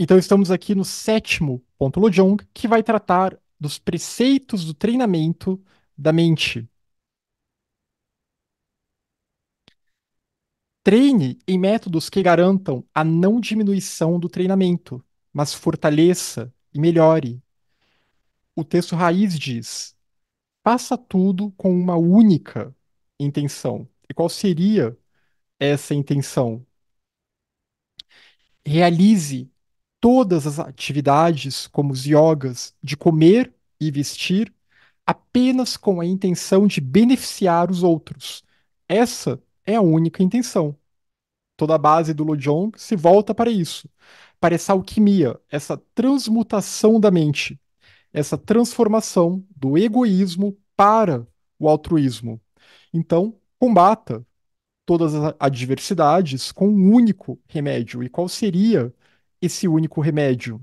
Então, estamos aqui no sétimo ponto Lojong, que vai tratar dos preceitos do treinamento da mente. Treine em métodos que garantam a não diminuição do treinamento, mas fortaleça e melhore. O texto raiz diz: faça tudo com uma única intenção. E qual seria essa intenção? Realize todas as atividades, como os yogas, de comer e vestir, apenas com a intenção de beneficiar os outros. Essa é a única intenção. Toda a base do Lojong se volta para isso, para essa alquimia, essa transmutação da mente, essa transformação do egoísmo para o altruísmo. Então, combata todas as adversidades com um único remédio. E qual seria esse único remédio?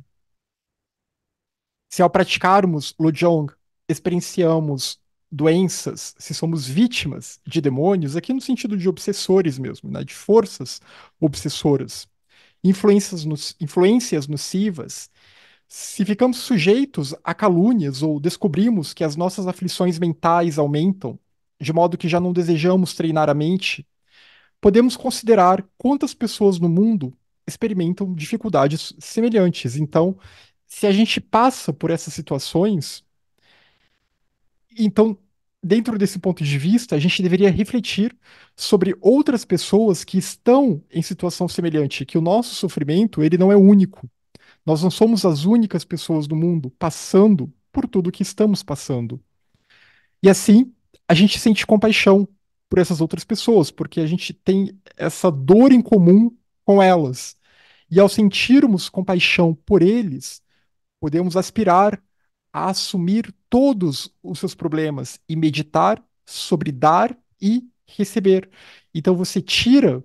Se ao praticarmos Lojong experienciamos doenças, se somos vítimas de demônios, aqui no sentido de obsessores mesmo, né, de forças obsessoras, influências nocivas, se ficamos sujeitos a calúnias ou descobrimos que as nossas aflições mentais aumentam, de modo que já não desejamos treinar a mente, podemos considerar quantas pessoas no mundo experimentam dificuldades semelhantes. Então, se a gente passa por essas situações, então, dentro desse ponto de vista, a gente deveria refletir sobre outras pessoas que estão em situação semelhante, que o nosso sofrimento, ele não é único. Nós não somos as únicas pessoas do mundo passando por tudo que estamos passando. E assim, a gente sente compaixão por essas outras pessoas, porque a gente tem essa dor em comum com elas. E ao sentirmos compaixão por eles, podemos aspirar a assumir todos os seus problemas e meditar sobre dar e receber. Então você tira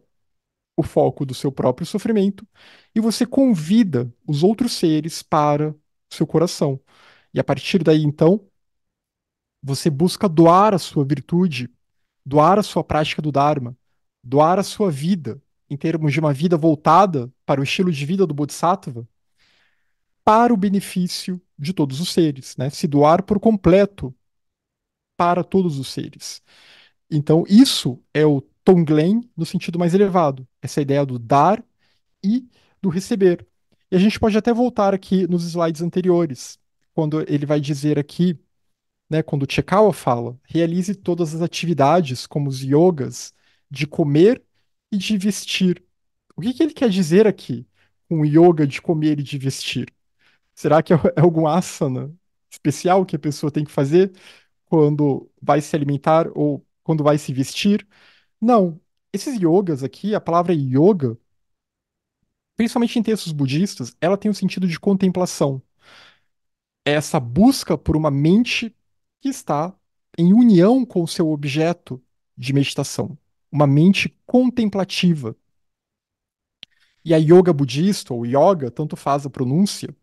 o foco do seu próprio sofrimento e você convida os outros seres para o seu coração. E a partir daí, então, você busca doar a sua virtude, doar a sua prática do Dharma, doar a sua vida, em termos de uma vida voltada para o estilo de vida do Bodhisattva, para o benefício de todos os seres, né? Se doar por completo para todos os seres. Então, isso é o Tonglen no sentido mais elevado, essa ideia do dar e do receber. E a gente pode até voltar aqui nos slides anteriores, quando ele vai dizer aqui, né, quando o Chekawa fala, realize todas as atividades, como os yogas, de comer e de vestir. O que que ele quer dizer aqui com o yoga de comer e de vestir? Será que é algum asana especial que a pessoa tem que fazer quando vai se alimentar ou quando vai se vestir? Não. Esses yogas aqui, a palavra yoga, principalmente em textos budistas, ela tem o sentido de contemplação. É essa busca por uma mente que está em união com o seu objeto de meditação. Uma mente contemplativa. E a yoga budista, ou yoga, tanto faz a pronúncia,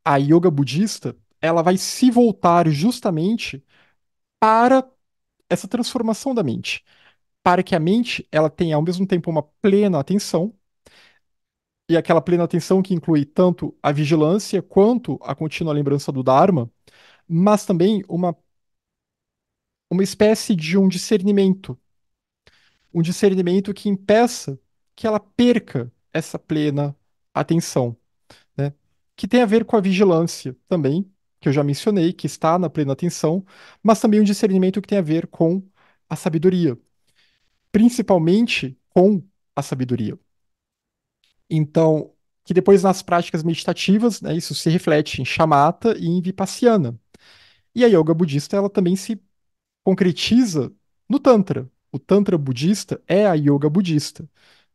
a yoga budista, ela vai se voltar justamente para essa transformação da mente, para que a mente ela tenha ao mesmo tempo uma plena atenção, e aquela plena atenção que inclui tanto a vigilância quanto a contínua lembrança do Dharma, mas também uma espécie de um discernimento que impeça que ela perca essa plena atenção, né? Que tem a ver com a vigilância também, que eu já mencionei, que está na plena atenção, mas também um discernimento que tem a ver com a sabedoria, principalmente com a sabedoria. Então, que depois nas práticas meditativas, né, isso se reflete em shamatha e em vipassana. E a yoga budista, ela também se concretiza no Tantra. O Tantra budista é a yoga budista,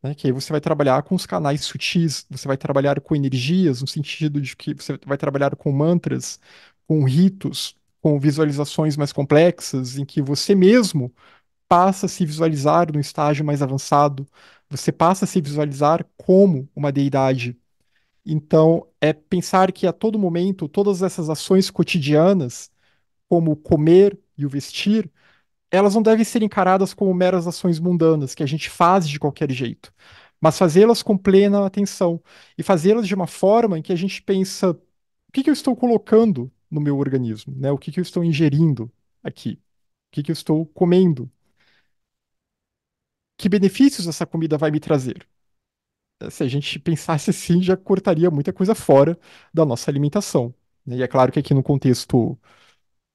né? Que aí você vai trabalhar com os canais sutis, você vai trabalhar com energias, no sentido de que você vai trabalhar com mantras, com ritos, com visualizações mais complexas, em que você mesmo passa a se visualizar no estágio mais avançado, você passa a se visualizar como uma deidade. Então, é pensar que a todo momento, todas essas ações cotidianas, como o comer e o vestir, elas não devem ser encaradas como meras ações mundanas que a gente faz de qualquer jeito, mas fazê-las com plena atenção e fazê-las de uma forma em que a gente pensa: o que que eu estou colocando no meu organismo, né? O que que eu estou ingerindo aqui? O que que eu estou comendo? Que benefícios essa comida vai me trazer? Se a gente pensasse assim, já cortaria muita coisa fora da nossa alimentação, né? E é claro que aqui no contexto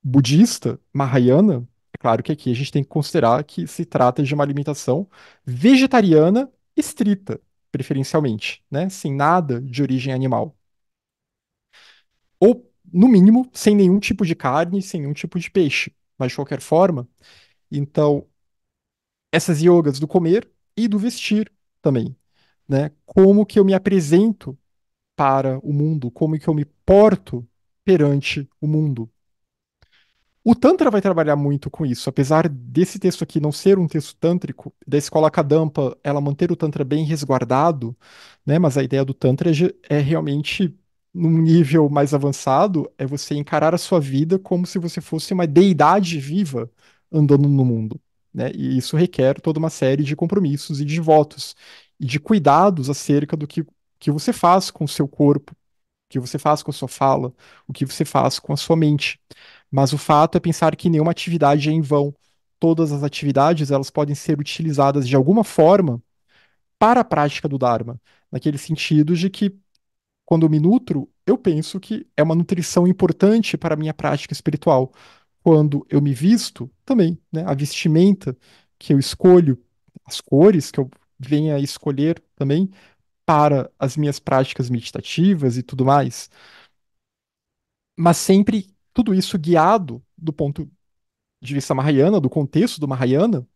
budista, mahayana, é claro que aqui a gente tem que considerar que se trata de uma alimentação vegetariana estrita, preferencialmente, né? Sem nada de origem animal. Ou, no mínimo, sem nenhum tipo de carne, sem nenhum tipo de peixe. Mas, de qualquer forma, então, essas yogas do comer e do vestir também, né? Como que eu me apresento para o mundo, como que eu me porto perante o mundo. O Tantra vai trabalhar muito com isso, apesar desse texto aqui não ser um texto tântrico, da escola Kadampa ela manter o Tantra bem resguardado, né? Mas a ideia do Tantra é realmente, num nível mais avançado, é você encarar a sua vida como se você fosse uma deidade viva andando no mundo, né? E isso requer toda uma série de compromissos e de votos e de cuidados acerca do que você faz com o seu corpo, o que você faz com a sua fala, o que você faz com a sua mente. Mas o fato é pensar que nenhuma atividade é em vão. Todas as atividades elas podem ser utilizadas de alguma forma para a prática do Dharma, naquele sentido de que quando eu me nutro, eu penso que é uma nutrição importante para a minha prática espiritual. Quando eu me visto, também, né? A vestimenta que eu escolho, as cores que eu venha a escolher também para as minhas práticas meditativas e tudo mais, mas sempre tudo isso guiado do ponto de vista Mahayana, do contexto do Mahayana,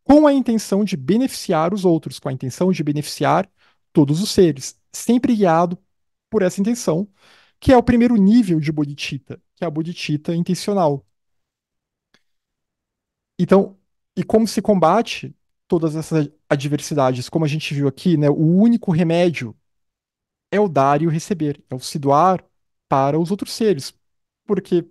com a intenção de beneficiar os outros, com a intenção de beneficiar todos os seres, sempre guiado por essa intenção, que é o primeiro nível de bodhicitta, que é a bodhicitta intencional. Então, e como se combate todas essas adversidades, como a gente viu aqui, né, o único remédio é o dar e o receber, é o se doar para os outros seres, porque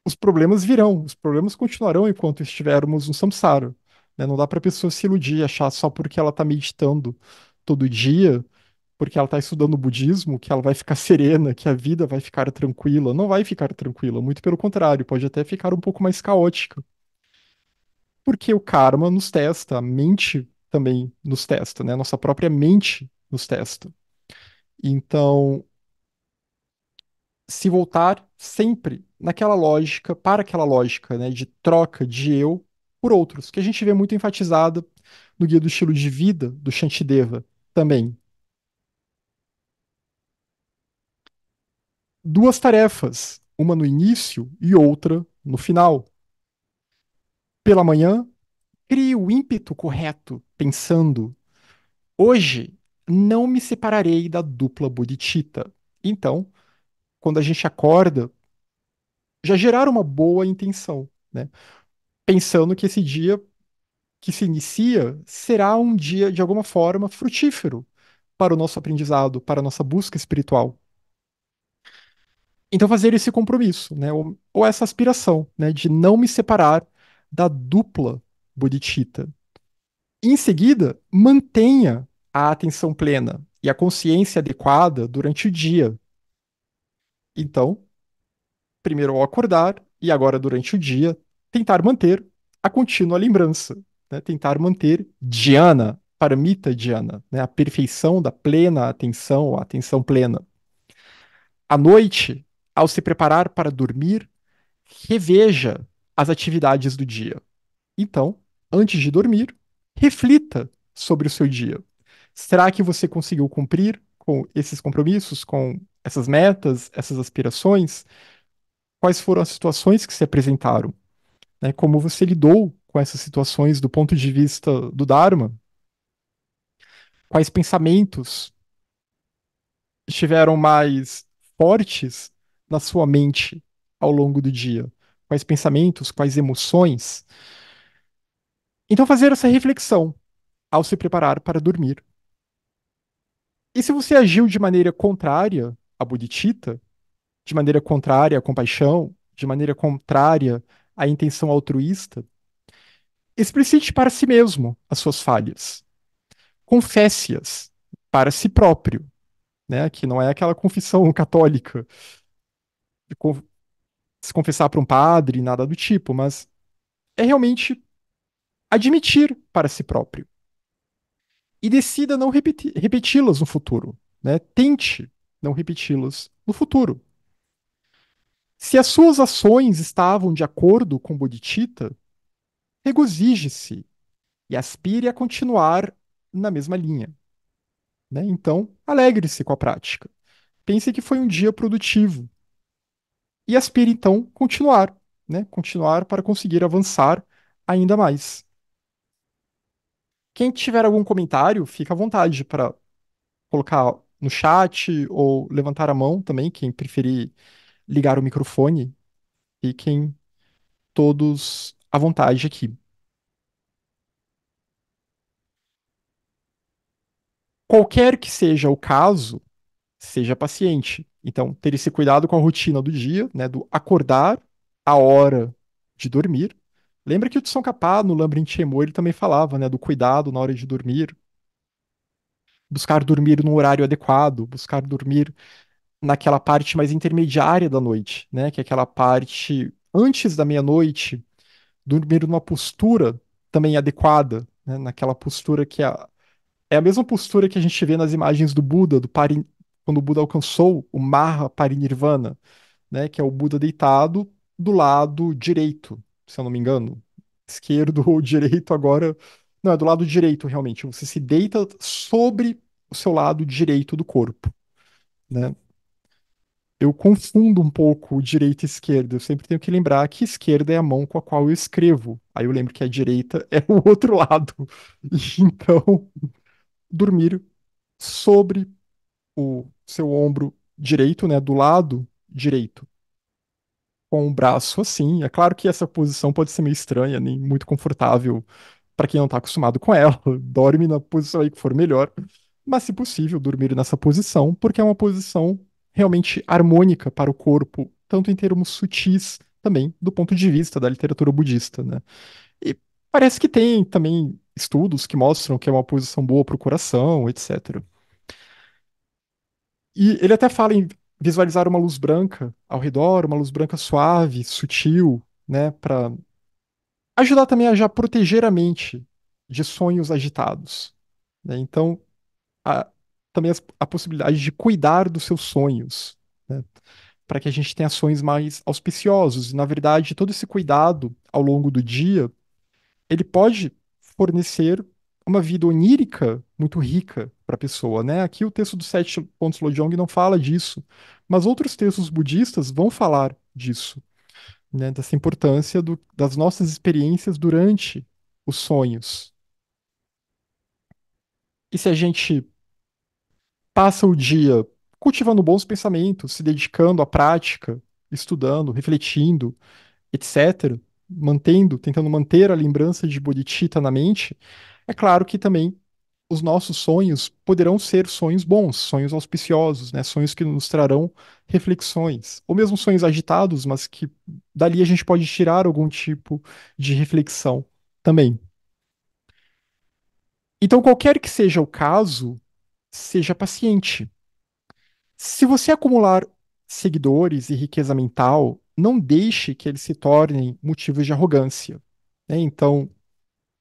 os problemas virão, os problemas continuarão enquanto estivermos no samsara, né? Não dá para a pessoa se iludir, achar só porque ela está meditando todo dia, porque ela está estudando o budismo, que ela vai ficar serena, que a vida vai ficar tranquila. Não vai ficar tranquila, muito pelo contrário, pode até ficar um pouco mais caótica, porque o karma nos testa, a mente também nos testa, né? Nossa própria mente nos testa. Então, se voltar sempre naquela lógica, para aquela lógica, né, de troca de eu por outros, que a gente vê muito enfatizada no Guia do Estilo de Vida do Shantideva também. Duas tarefas, uma no início e outra no final. Pela manhã, crie o ímpeto correto, pensando: hoje não me separarei da dupla bodhicitta. Então, quando a gente acorda, já gerar uma boa intenção, né? Pensando que esse dia que se inicia será um dia, de alguma forma, frutífero para o nosso aprendizado, para a nossa busca espiritual. Então, fazer esse compromisso, né, ou essa aspiração, né, de não me separar da dupla bodhicitta. Em seguida, mantenha a atenção plena e a consciência adequada durante o dia. Então, primeiro ao acordar e agora durante o dia, tentar manter a contínua lembrança, né? Tentar manter dhyana, paramita dhyana, né? A perfeição da plena atenção, a atenção plena. À noite, ao se preparar para dormir, reveja as atividades do dia. Então, antes de dormir, reflita sobre o seu dia. Será que você conseguiu cumprir com esses compromissos, com essas metas, essas aspirações? Quais foram as situações que se apresentaram, né? Como você lidou com essas situações do ponto de vista do Dharma? Quais pensamentos estiveram mais fortes na sua mente ao longo do dia? Quais pensamentos, quais emoções? Então, fazer essa reflexão ao se preparar para dormir. E se você agiu de maneira contrária à bodhicitta, de maneira contrária à compaixão, de maneira contrária à intenção altruísta, explicite para si mesmo as suas falhas. confesse-as para si próprio, né? Que não é aquela confissão católica de se confessar para um padre, nada do tipo, mas é realmente admitir para si próprio e decida não repeti-las no futuro, né? Tente não repeti-las no futuro. Se as suas ações estavam de acordo com Bodhicitta, regozije-se e aspire a continuar na mesma linha, né? Então, alegre-se com a prática. Pense que foi um dia produtivo e aspire então continuar, né? Continuar para conseguir avançar ainda mais. Quem tiver algum comentário, fica à vontade para colocar no chat ou levantar a mão também, quem preferir ligar o microfone, fiquem todos à vontade aqui. Qualquer que seja o caso, seja paciente. Então, ter esse cuidado com a rotina do dia, né, do acordar a hora de dormir. Lembra que o Tsongkhapa, no Lambrin Chenmo, ele também falava, né, do cuidado na hora de dormir, buscar dormir no horário adequado, buscar dormir naquela parte mais intermediária da noite, né, que é aquela parte antes da meia-noite, dormir numa postura também adequada, né, naquela postura que é a mesma postura que a gente vê nas imagens do Buda, quando o Buda alcançou o Maha Parinirvana, né, que é o Buda deitado do lado direito, se eu não me engano. Esquerdo ou direito agora. Não, é do lado direito, realmente. Você se deita sobre o seu lado direito do corpo, né? Eu confundo um pouco o direito e esquerda. Eu sempre tenho que lembrar que esquerda é a mão com a qual eu escrevo. Aí eu lembro que a direita é o outro lado. Então, dormir sobre o seu ombro direito, né, do lado direito, com o braço assim. É claro que essa posição pode ser meio estranha, nem muito confortável para quem não está acostumado com ela. Dorme na posição aí que for melhor, mas se possível, dormir nessa posição, porque é uma posição realmente harmônica para o corpo, tanto em termos sutis também, do ponto de vista da literatura budista, né? E parece que tem também estudos que mostram que é uma posição boa para o coração, etc. E ele até fala em visualizar uma luz branca ao redor, uma luz branca suave, sutil, né, para ajudar também a já proteger a mente de sonhos agitados, né? Então, a- também a possibilidade de cuidar dos seus sonhos, né, para que a gente tenha sonhos mais auspiciosos. E, na verdade, todo esse cuidado ao longo do dia ele pode fornecer uma vida onírica muito rica para a pessoa, né? Aqui o texto dos Sete Pontos Lojong não fala disso, mas outros textos budistas vão falar disso, né? Dessa importância das nossas experiências durante os sonhos. E se a gente passa o dia cultivando bons pensamentos, se dedicando à prática, estudando, refletindo, etc., tentando manter a lembrança de Bodhicitta na mente, é claro que também os nossos sonhos poderão ser sonhos bons, sonhos auspiciosos, né? Sonhos que nos trarão reflexões, ou mesmo sonhos agitados, mas que dali a gente pode tirar algum tipo de reflexão também. Então, qualquer que seja o caso, seja paciente. Se você acumular seguidores e riqueza mental, não deixe que eles se tornem motivos de arrogância, né? Então,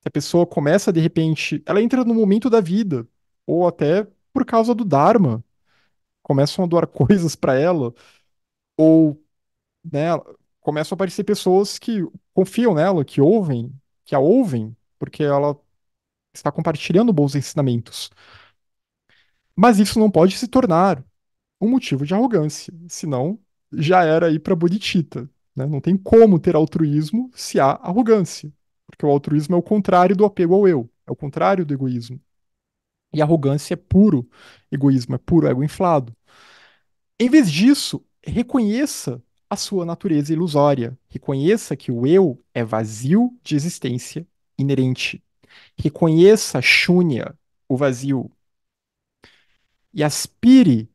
se a pessoa começa de repente, ela entra no momento da vida, ou até por causa do Dharma, começam a doar coisas para ela, ou, né, começam a aparecer pessoas que confiam nela, que a ouvem, porque ela está compartilhando bons ensinamentos. Mas isso não pode se tornar um motivo de arrogância, senão já era aí para Bodhicitta, né? Não tem como ter altruísmo se há arrogância, porque o altruísmo é o contrário do apego ao eu, é o contrário do egoísmo. E arrogância é puro egoísmo, é puro ego inflado. Em vez disso, reconheça a sua natureza ilusória. Reconheça que o eu é vazio de existência inerente. Reconheça Shunya, o vazio, e aspire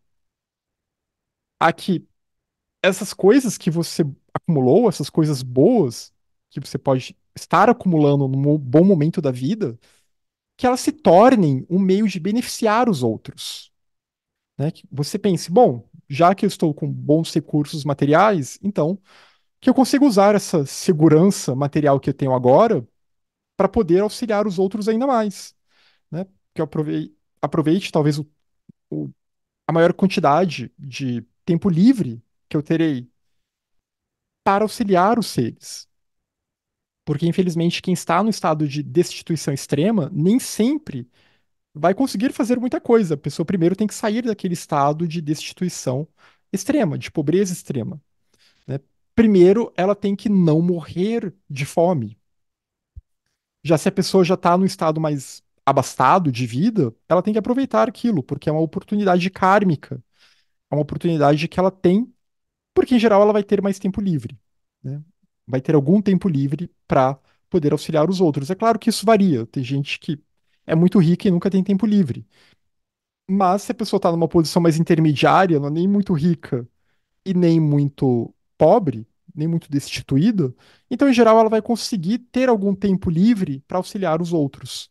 a que essas coisas que você acumulou, essas coisas boas que você pode estar acumulando num bom momento da vida, que elas se tornem um meio de beneficiar os outros, né? Que você pense, bom, já que eu estou com bons recursos materiais, então que eu consigo usar essa segurança material que eu tenho agora para poder auxiliar os outros ainda mais, né? Que eu aproveite talvez o- a maior quantidade de tempo livre que eu terei para auxiliar os seres. Porque, infelizmente, quem está no estado de destituição extrema nem sempre vai conseguir fazer muita coisa. A pessoa primeiro tem que sair daquele estado de destituição extrema, de pobreza extrema, né? Primeiro, ela tem que não morrer de fome. Já se a pessoa já está no estado mais abastado de vida, ela tem que aproveitar aquilo, porque é uma oportunidade kármica, é uma oportunidade que ela tem, porque em geral ela vai ter mais tempo livre, né? Vai ter algum tempo livre para poder auxiliar os outros. É claro que isso varia. Tem gente que é muito rica e nunca tem tempo livre. Mas se a pessoa está numa posição mais intermediária, não é nem muito rica e nem muito pobre, nem muito destituída, então em geral ela vai conseguir ter algum tempo livre para auxiliar os outros,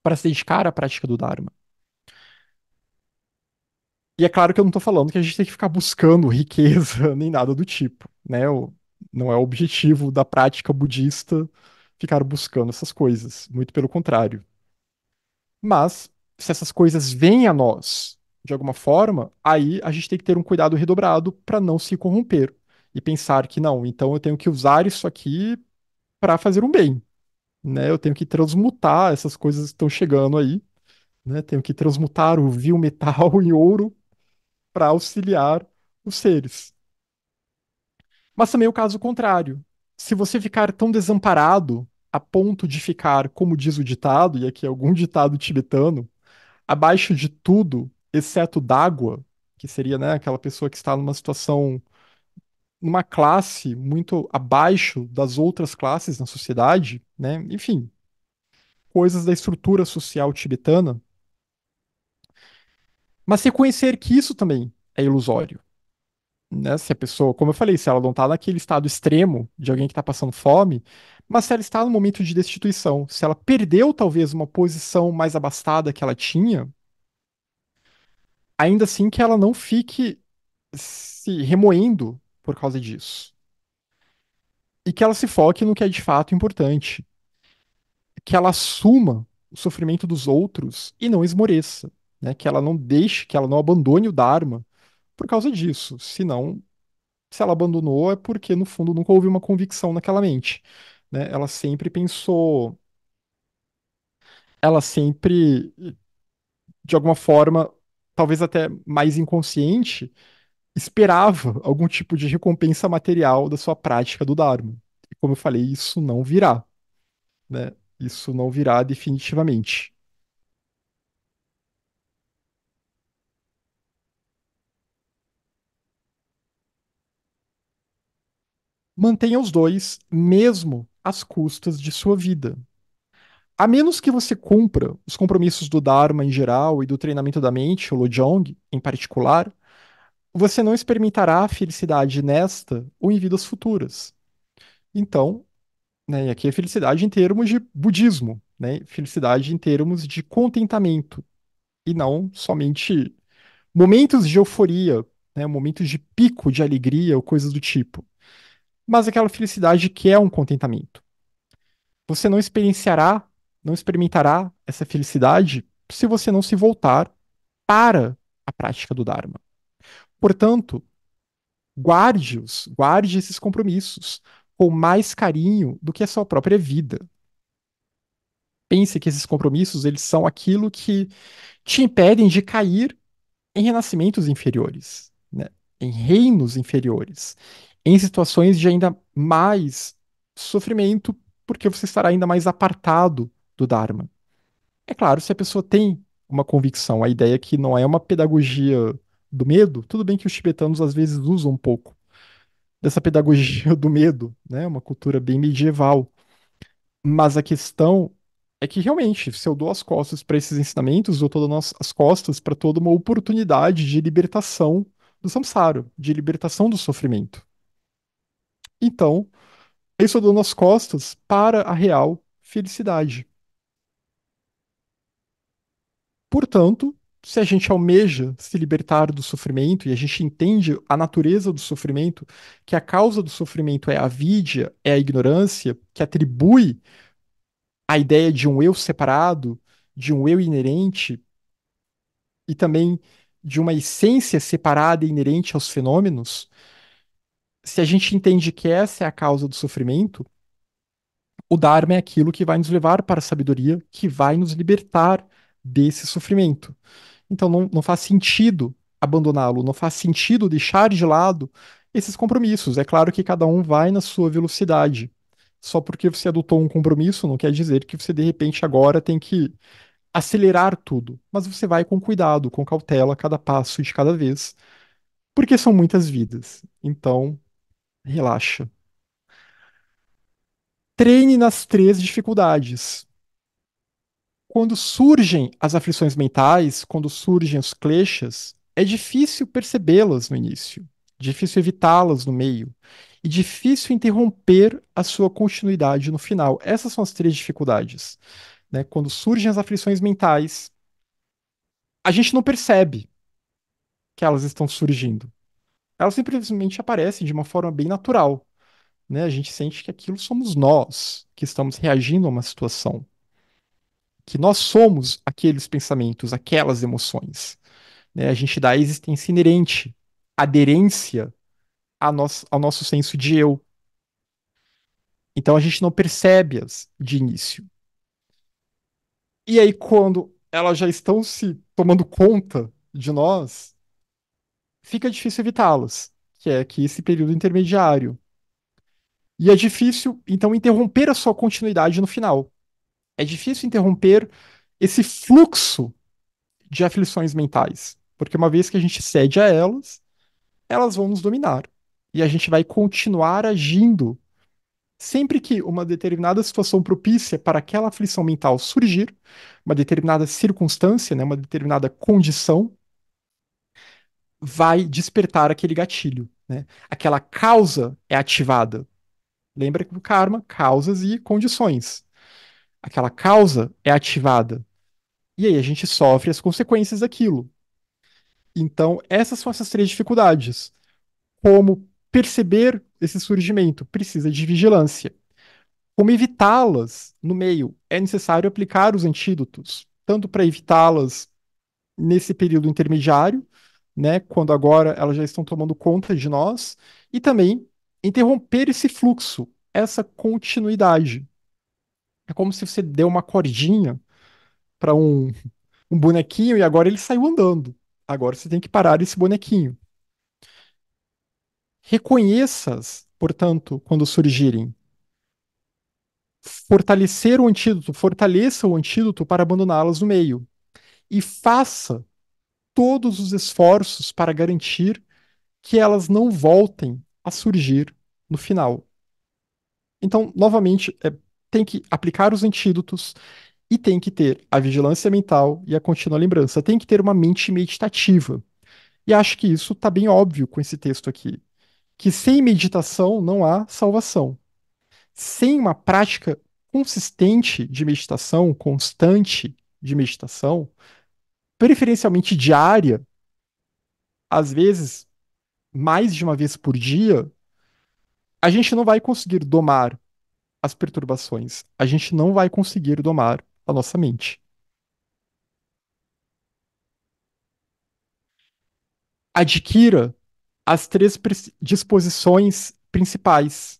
para se dedicar à prática do Dharma. E é claro que eu não estou falando que a gente tem que ficar buscando riqueza nem nada do tipo, né? Não é o objetivo da prática budista ficar buscando essas coisas, muito pelo contrário. Mas, se essas coisas vêm a nós de alguma forma, aí a gente tem que ter um cuidado redobrado para não se corromper e pensar que não, então eu tenho que usar isso aqui para fazer um bem, né? Eu tenho que transmutar essas coisas que estão chegando aí, né? Tenho que transmutar o vil metal em ouro para auxiliar os seres. Mas também o caso contrário. Se você ficar tão desamparado a ponto de ficar, como diz o ditado, e aqui é algum ditado tibetano, abaixo de tudo, exceto d'água, que seria, né, aquela pessoa que está numa situação, numa classe muito abaixo das outras classes na sociedade, né? Enfim, coisas da estrutura social tibetana, mas reconhecer que isso também é ilusório, né? Se a pessoa, como eu falei, se ela não está naquele estado extremo de alguém que está passando fome, mas se ela está no momento de destituição, se ela perdeu talvez uma posição mais abastada que ela tinha, ainda assim que ela não fique se remoendo por causa disso. E que ela se foque no que é de fato importante. Que ela assuma o sofrimento dos outros e não esmoreça. Né? Que ela não deixe, que ela não abandone o Dharma por causa disso. Senão, se ela abandonou, é porque no fundo nunca houve uma convicção naquela mente. Né? Ela sempre pensou, ela sempre, de alguma forma, talvez até mais inconsciente, esperava algum tipo de recompensa material da sua prática do Dharma. E como eu falei, isso não virá, né? Isso não virá definitivamente. Mantenha os dois, mesmo às custas de sua vida. A menos que você cumpra os compromissos do Dharma em geral e do treinamento da mente, o Lojong, em particular, você não experimentará a felicidade nesta ou em vidas futuras. Então, né, e aqui é felicidade em termos de budismo, né? Felicidade em termos de contentamento, e não somente momentos de euforia, né? Momentos de pico de alegria ou coisas do tipo. Mas aquela felicidade que é um contentamento. Você não experienciará, não experimentará essa felicidade se você não se voltar para a prática do Dharma. Portanto, guarde-os, guarde esses compromissos com mais carinho do que a sua própria vida. Pense que esses compromissos, eles são aquilo que te impedem de cair em renascimentos inferiores, né? Em reinos inferiores, em situações de ainda mais sofrimento, porque você estará ainda mais apartado do Dharma. É claro, se a pessoa tem uma convicção, a ideia é que não é uma pedagogia do medo, tudo bem que os tibetanos às vezes usam um pouco dessa pedagogia do medo, né? Uma cultura bem medieval. Mas a questão é que realmente, se eu dou as costas para esses ensinamentos, eu estou dando as costas para toda uma oportunidade de libertação do samsara, de libertação do sofrimento. Então, eu estou dando as costas para a real felicidade. Portanto, se a gente almeja se libertar do sofrimento e a gente entende a natureza do sofrimento, que a causa do sofrimento é a avidia, é a ignorância, que atribui a ideia de um eu separado, de um eu inerente e também de uma essência separada e inerente aos fenômenos, se a gente entende que essa é a causa do sofrimento, o Dharma é aquilo que vai nos levar para a sabedoria, que vai nos libertar desse sofrimento. Então não faz sentido abandoná-lo, não faz sentido deixar de lado esses compromissos. É claro que cada um vai na sua velocidade. Só porque você adotou um compromisso não quer dizer que você de repente agora tem que acelerar tudo. Mas você vai com cuidado, com cautela, cada passo de cada vez, porque são muitas vidas. Então, relaxa. Treine nas três dificuldades. Quando surgem as aflições mentais, quando surgem os kleshas, é difícil percebê-las no início, difícil evitá-las no meio e difícil interromper a sua continuidade no final. Essas são as três dificuldades, né? Quando surgem as aflições mentais, a gente não percebe que elas estão surgindo. Elas simplesmente aparecem de uma forma bem natural, né? A gente sente que aquilo somos nós que estamos reagindo a uma situação, que nós somos aqueles pensamentos, aquelas emoções. Né? A gente dá a existência inerente, aderência ao nosso senso de eu. Então a gente não percebe-as de início. E aí, quando elas já estão se tomando conta de nós, fica difícil evitá-las, que é aqui esse período intermediário. E é difícil, então, interromper a sua continuidade no final. É difícil interromper esse fluxo de aflições mentais, porque uma vez que a gente cede a elas, elas vão nos dominar. E a gente vai continuar agindo sempre que uma determinada situação propícia para aquela aflição mental surgir, uma determinada circunstância, né, uma determinada condição, vai despertar aquele gatilho. Né? Aquela causa é ativada. Lembra que o karma, causas e condições. Aquela causa é ativada. E aí a gente sofre as consequências daquilo. Então, essas são essas três dificuldades. Como perceber esse surgimento? Precisa de vigilância. Como evitá-las no meio? É necessário aplicar os antídotos, tanto para evitá-las nesse período intermediário, né, quando agora elas já estão tomando conta de nós, e também interromper esse fluxo, essa continuidade. É como se você deu uma cordinha para um bonequinho e agora ele saiu andando. Agora você tem que parar esse bonequinho. Reconheça-as, portanto, quando surgirem. Fortalecer o antídoto, fortaleça o antídoto para abandoná-las no meio. E faça todos os esforços para garantir que elas não voltem a surgir no final. Então, novamente, tem que aplicar os antídotos e tem que ter a vigilância mental e a contínua lembrança. Tem que ter uma mente meditativa. E acho que isso está bem óbvio com esse texto aqui, que sem meditação não há salvação. Sem uma prática consistente de meditação, constante de meditação, preferencialmente diária, às vezes mais de uma vez por dia, a gente não vai conseguir domar as perturbações. A gente não vai conseguir domar a nossa mente. Adquira as três disposições principais.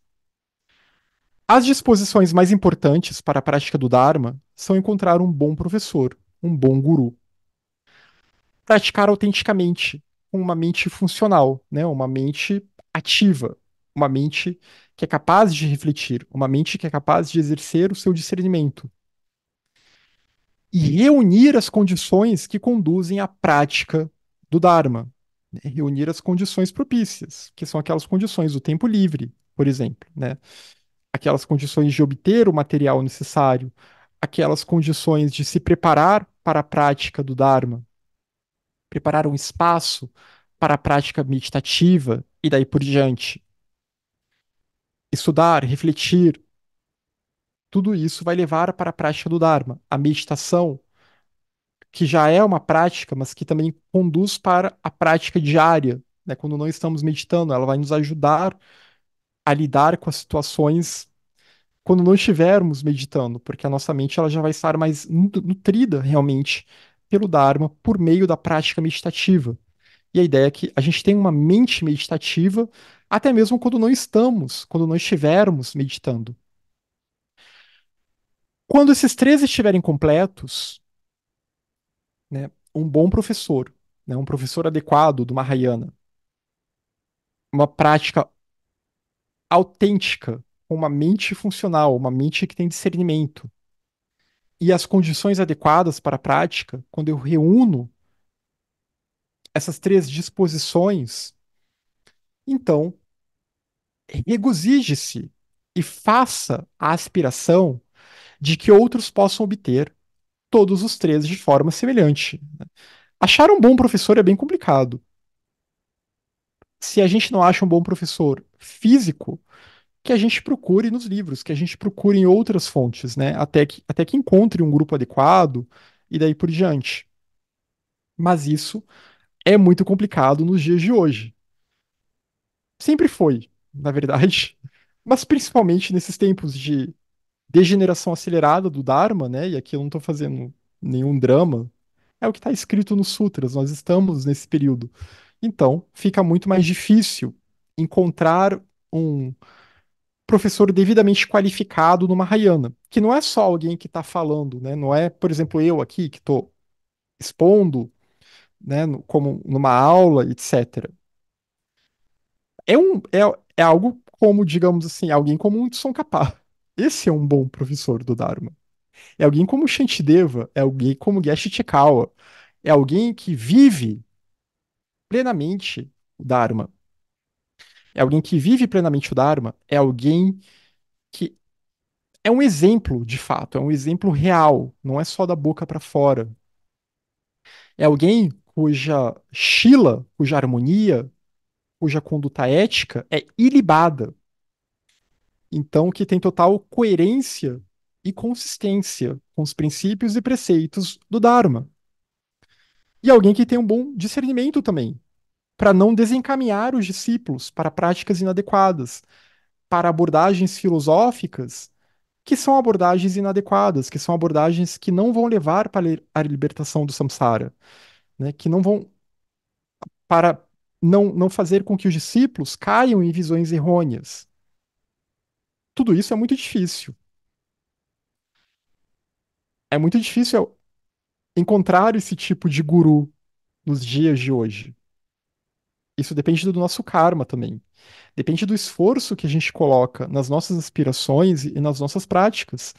As disposições mais importantes para a prática do Dharma são encontrar um bom professor, um bom guru. Praticar autenticamente, com uma mente funcional, né? Uma mente ativa, uma mente que é capaz de refletir, uma mente que é capaz de exercer o seu discernimento. E reunir as condições que conduzem à prática do Dharma. Né? Reunir as condições propícias, que são aquelas condições do tempo livre, por exemplo, né? Aquelas condições de obter o material necessário, aquelas condições de se preparar para a prática do Dharma, preparar um espaço para a prática meditativa e daí por diante. Estudar, refletir, tudo isso vai levar para a prática do Dharma. A meditação que já é uma prática, mas que também conduz para a prática diária, né? Quando não estamos meditando, ela vai nos ajudar a lidar com as situações quando não estivermos meditando, porque a nossa mente ela já vai estar mais nutrida realmente pelo Dharma por meio da prática meditativa. E a ideia é que a gente tem uma mente meditativa até mesmo quando não estivermos meditando. Quando esses três estiverem completos, né, um bom professor, né, um professor adequado do Mahayana, uma prática autêntica, com uma mente funcional, uma mente que tem discernimento, e as condições adequadas para a prática, quando eu reúno essas três disposições, então regozije-se e faça a aspiração de que outros possam obter todos os três de forma semelhante. Achar um bom professor é bem complicado. Se a gente não acha um bom professor físico, que a gente procure nos livros, que a gente procure em outras fontes, né? Até que encontre um grupo adequado e daí por diante. Mas isso é muito complicado nos dias de hoje. Sempre foi, na verdade, mas principalmente nesses tempos de degeneração acelerada do Dharma, né? E aqui eu não estou fazendo nenhum drama. É o que está escrito nos sutras, nós estamos nesse período. Então, fica muito mais difícil encontrar um professor devidamente qualificado no Mahayana, que não é só alguém que está falando, né? Não é, por exemplo, eu aqui que estou expondo, né, como numa aula, etc. É algo como, digamos assim, alguém como um Tsongkhapa. Esse é um bom professor do Dharma. É alguém como Shantideva, é alguém como Geshe Chekawa, é alguém que vive plenamente o Dharma. É alguém que vive plenamente o Dharma, é alguém que é um exemplo de fato, é um exemplo real, não é só da boca para fora. É alguém cuja shila, cuja harmonia, cuja conduta ética é ilibada. Então, que tem total coerência e consistência com os princípios e preceitos do Dharma. E alguém que tem um bom discernimento também, para não desencaminhar os discípulos para práticas inadequadas, para abordagens filosóficas que são abordagens inadequadas, que são abordagens que não vão levar para a libertação do samsara, né? Que não vão para não fazer com que os discípulos caiam em visões errôneas. Tudo isso é muito difícil. É muito difícil encontrar esse tipo de guru nos dias de hoje. Isso depende do nosso karma também. Depende do esforço que a gente coloca nas nossas aspirações e nas nossas práticas,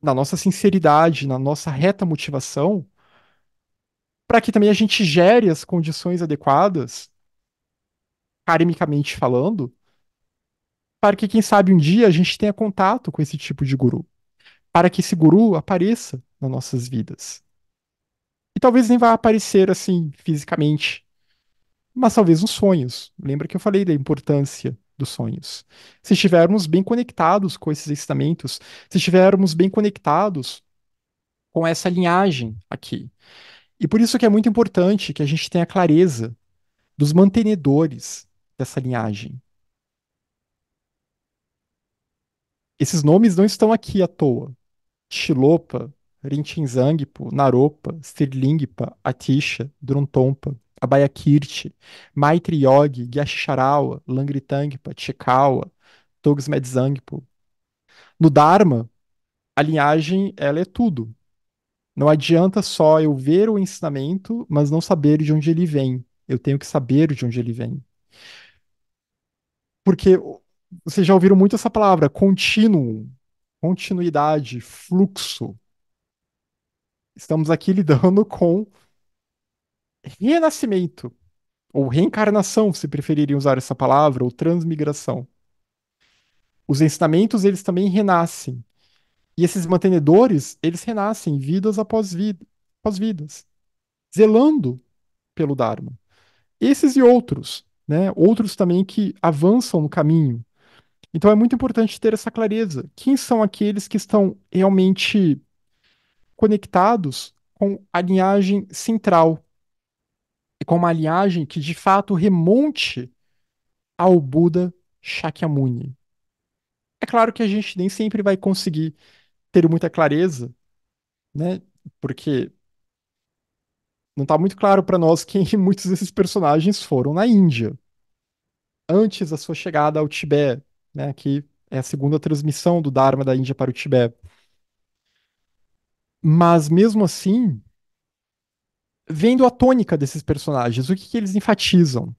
na nossa sinceridade, na nossa reta motivação, para que também a gente gere as condições adequadas, karmicamente falando, para que, quem sabe, um dia a gente tenha contato com esse tipo de guru, para que esse guru apareça nas nossas vidas. E talvez nem vá aparecer assim fisicamente, mas talvez nos sonhos. Lembra que eu falei da importância dos sonhos. Se estivermos bem conectados com esses ensinamentos, se estivermos bem conectados com essa linhagem aqui. E por isso que é muito importante que a gente tenha clareza dos mantenedores dessa linhagem. Esses nomes não estão aqui à toa. Tilopa, Rintinzangpo, Naropa, Stirlingpa, Atisha, Druntompa, Abhayakirti, Maitri Yogi, Gyashisharawa, Langritangpa, Chekawa, Togsmedzangpo. No Dharma, a linhagem ela é tudo. Não adianta só eu ver o ensinamento, mas não saber de onde ele vem. Eu tenho que saber de onde ele vem. Porque vocês já ouviram muito essa palavra, contínuo, continuidade, fluxo. Estamos aqui lidando com renascimento, ou reencarnação, se preferirem usar essa palavra, ou transmigração. Os ensinamentos, eles também renascem. E esses mantenedores, eles renascem vidas após vidas, zelando pelo Dharma. Esses e outros, né? Outros também que avançam no caminho. Então é muito importante ter essa clareza. Quem são aqueles que estão realmente conectados com a linhagem central, e com uma linhagem que de fato remonte ao Buda Shakyamuni. É claro que a gente nem sempre vai conseguir ter muita clareza, né? Porque não está muito claro para nós que muitos desses personagens foram na Índia, antes da sua chegada ao Tibete, né? Que é a segunda transmissão do Dharma da Índia para o Tibete. Mas mesmo assim, vendo a tônica desses personagens, o que que eles enfatizam?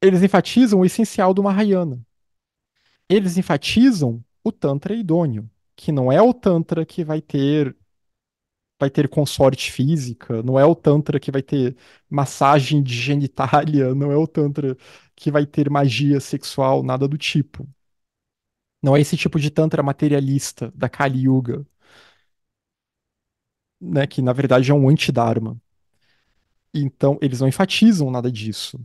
Eles enfatizam o essencial do Mahayana. Eles enfatizam o Tantra idôneo, que não é o Tantra que vai ter consorte física, não é o Tantra que vai ter massagem de genitália, não é o Tantra que vai ter magia sexual, nada do tipo. Não é esse tipo de Tantra materialista da Kali Yuga, né, que na verdade é um anti-dharma. Então, eles não enfatizam nada disso.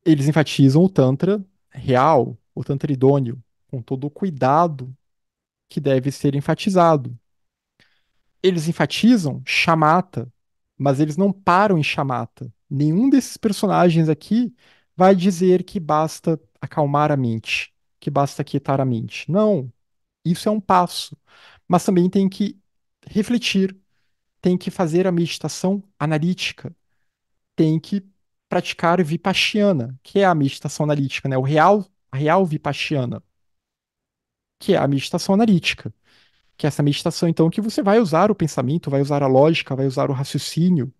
Eles enfatizam o Tantra real, o Tantra idôneo, com todo o cuidado que deve ser enfatizado. Eles enfatizam chamata, mas eles não param em chamata. Nenhum desses personagens aqui vai dizer que basta acalmar a mente, que basta quietar a mente. Não, isso é um passo. Mas também tem que refletir, tem que fazer a meditação analítica, tem que praticar Vipassana, que é a meditação analítica, né? A real Vipassana, que é a meditação analítica. Que é essa meditação, então, que você vai usar o pensamento, vai usar a lógica, vai usar o raciocínio,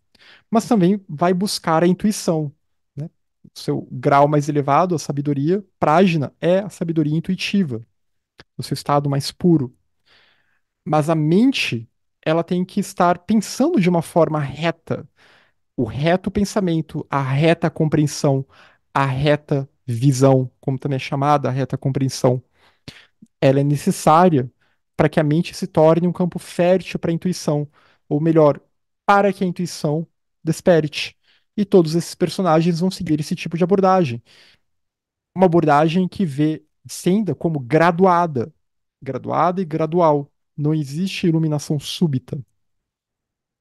mas também vai buscar a intuição, né? O seu grau mais elevado, a sabedoria, prajna, é a sabedoria intuitiva, o seu estado mais puro. Mas a mente, ela tem que estar pensando de uma forma reta, o reto pensamento, a reta compreensão, a reta visão, como também é chamada, a reta compreensão. Ela é necessária para que a mente se torne um campo fértil para a intuição, ou melhor, para que a intuição desperte. E todos esses personagens vão seguir esse tipo de abordagem. Uma abordagem que vê Senda como graduada, graduada e gradual. Não existe iluminação súbita,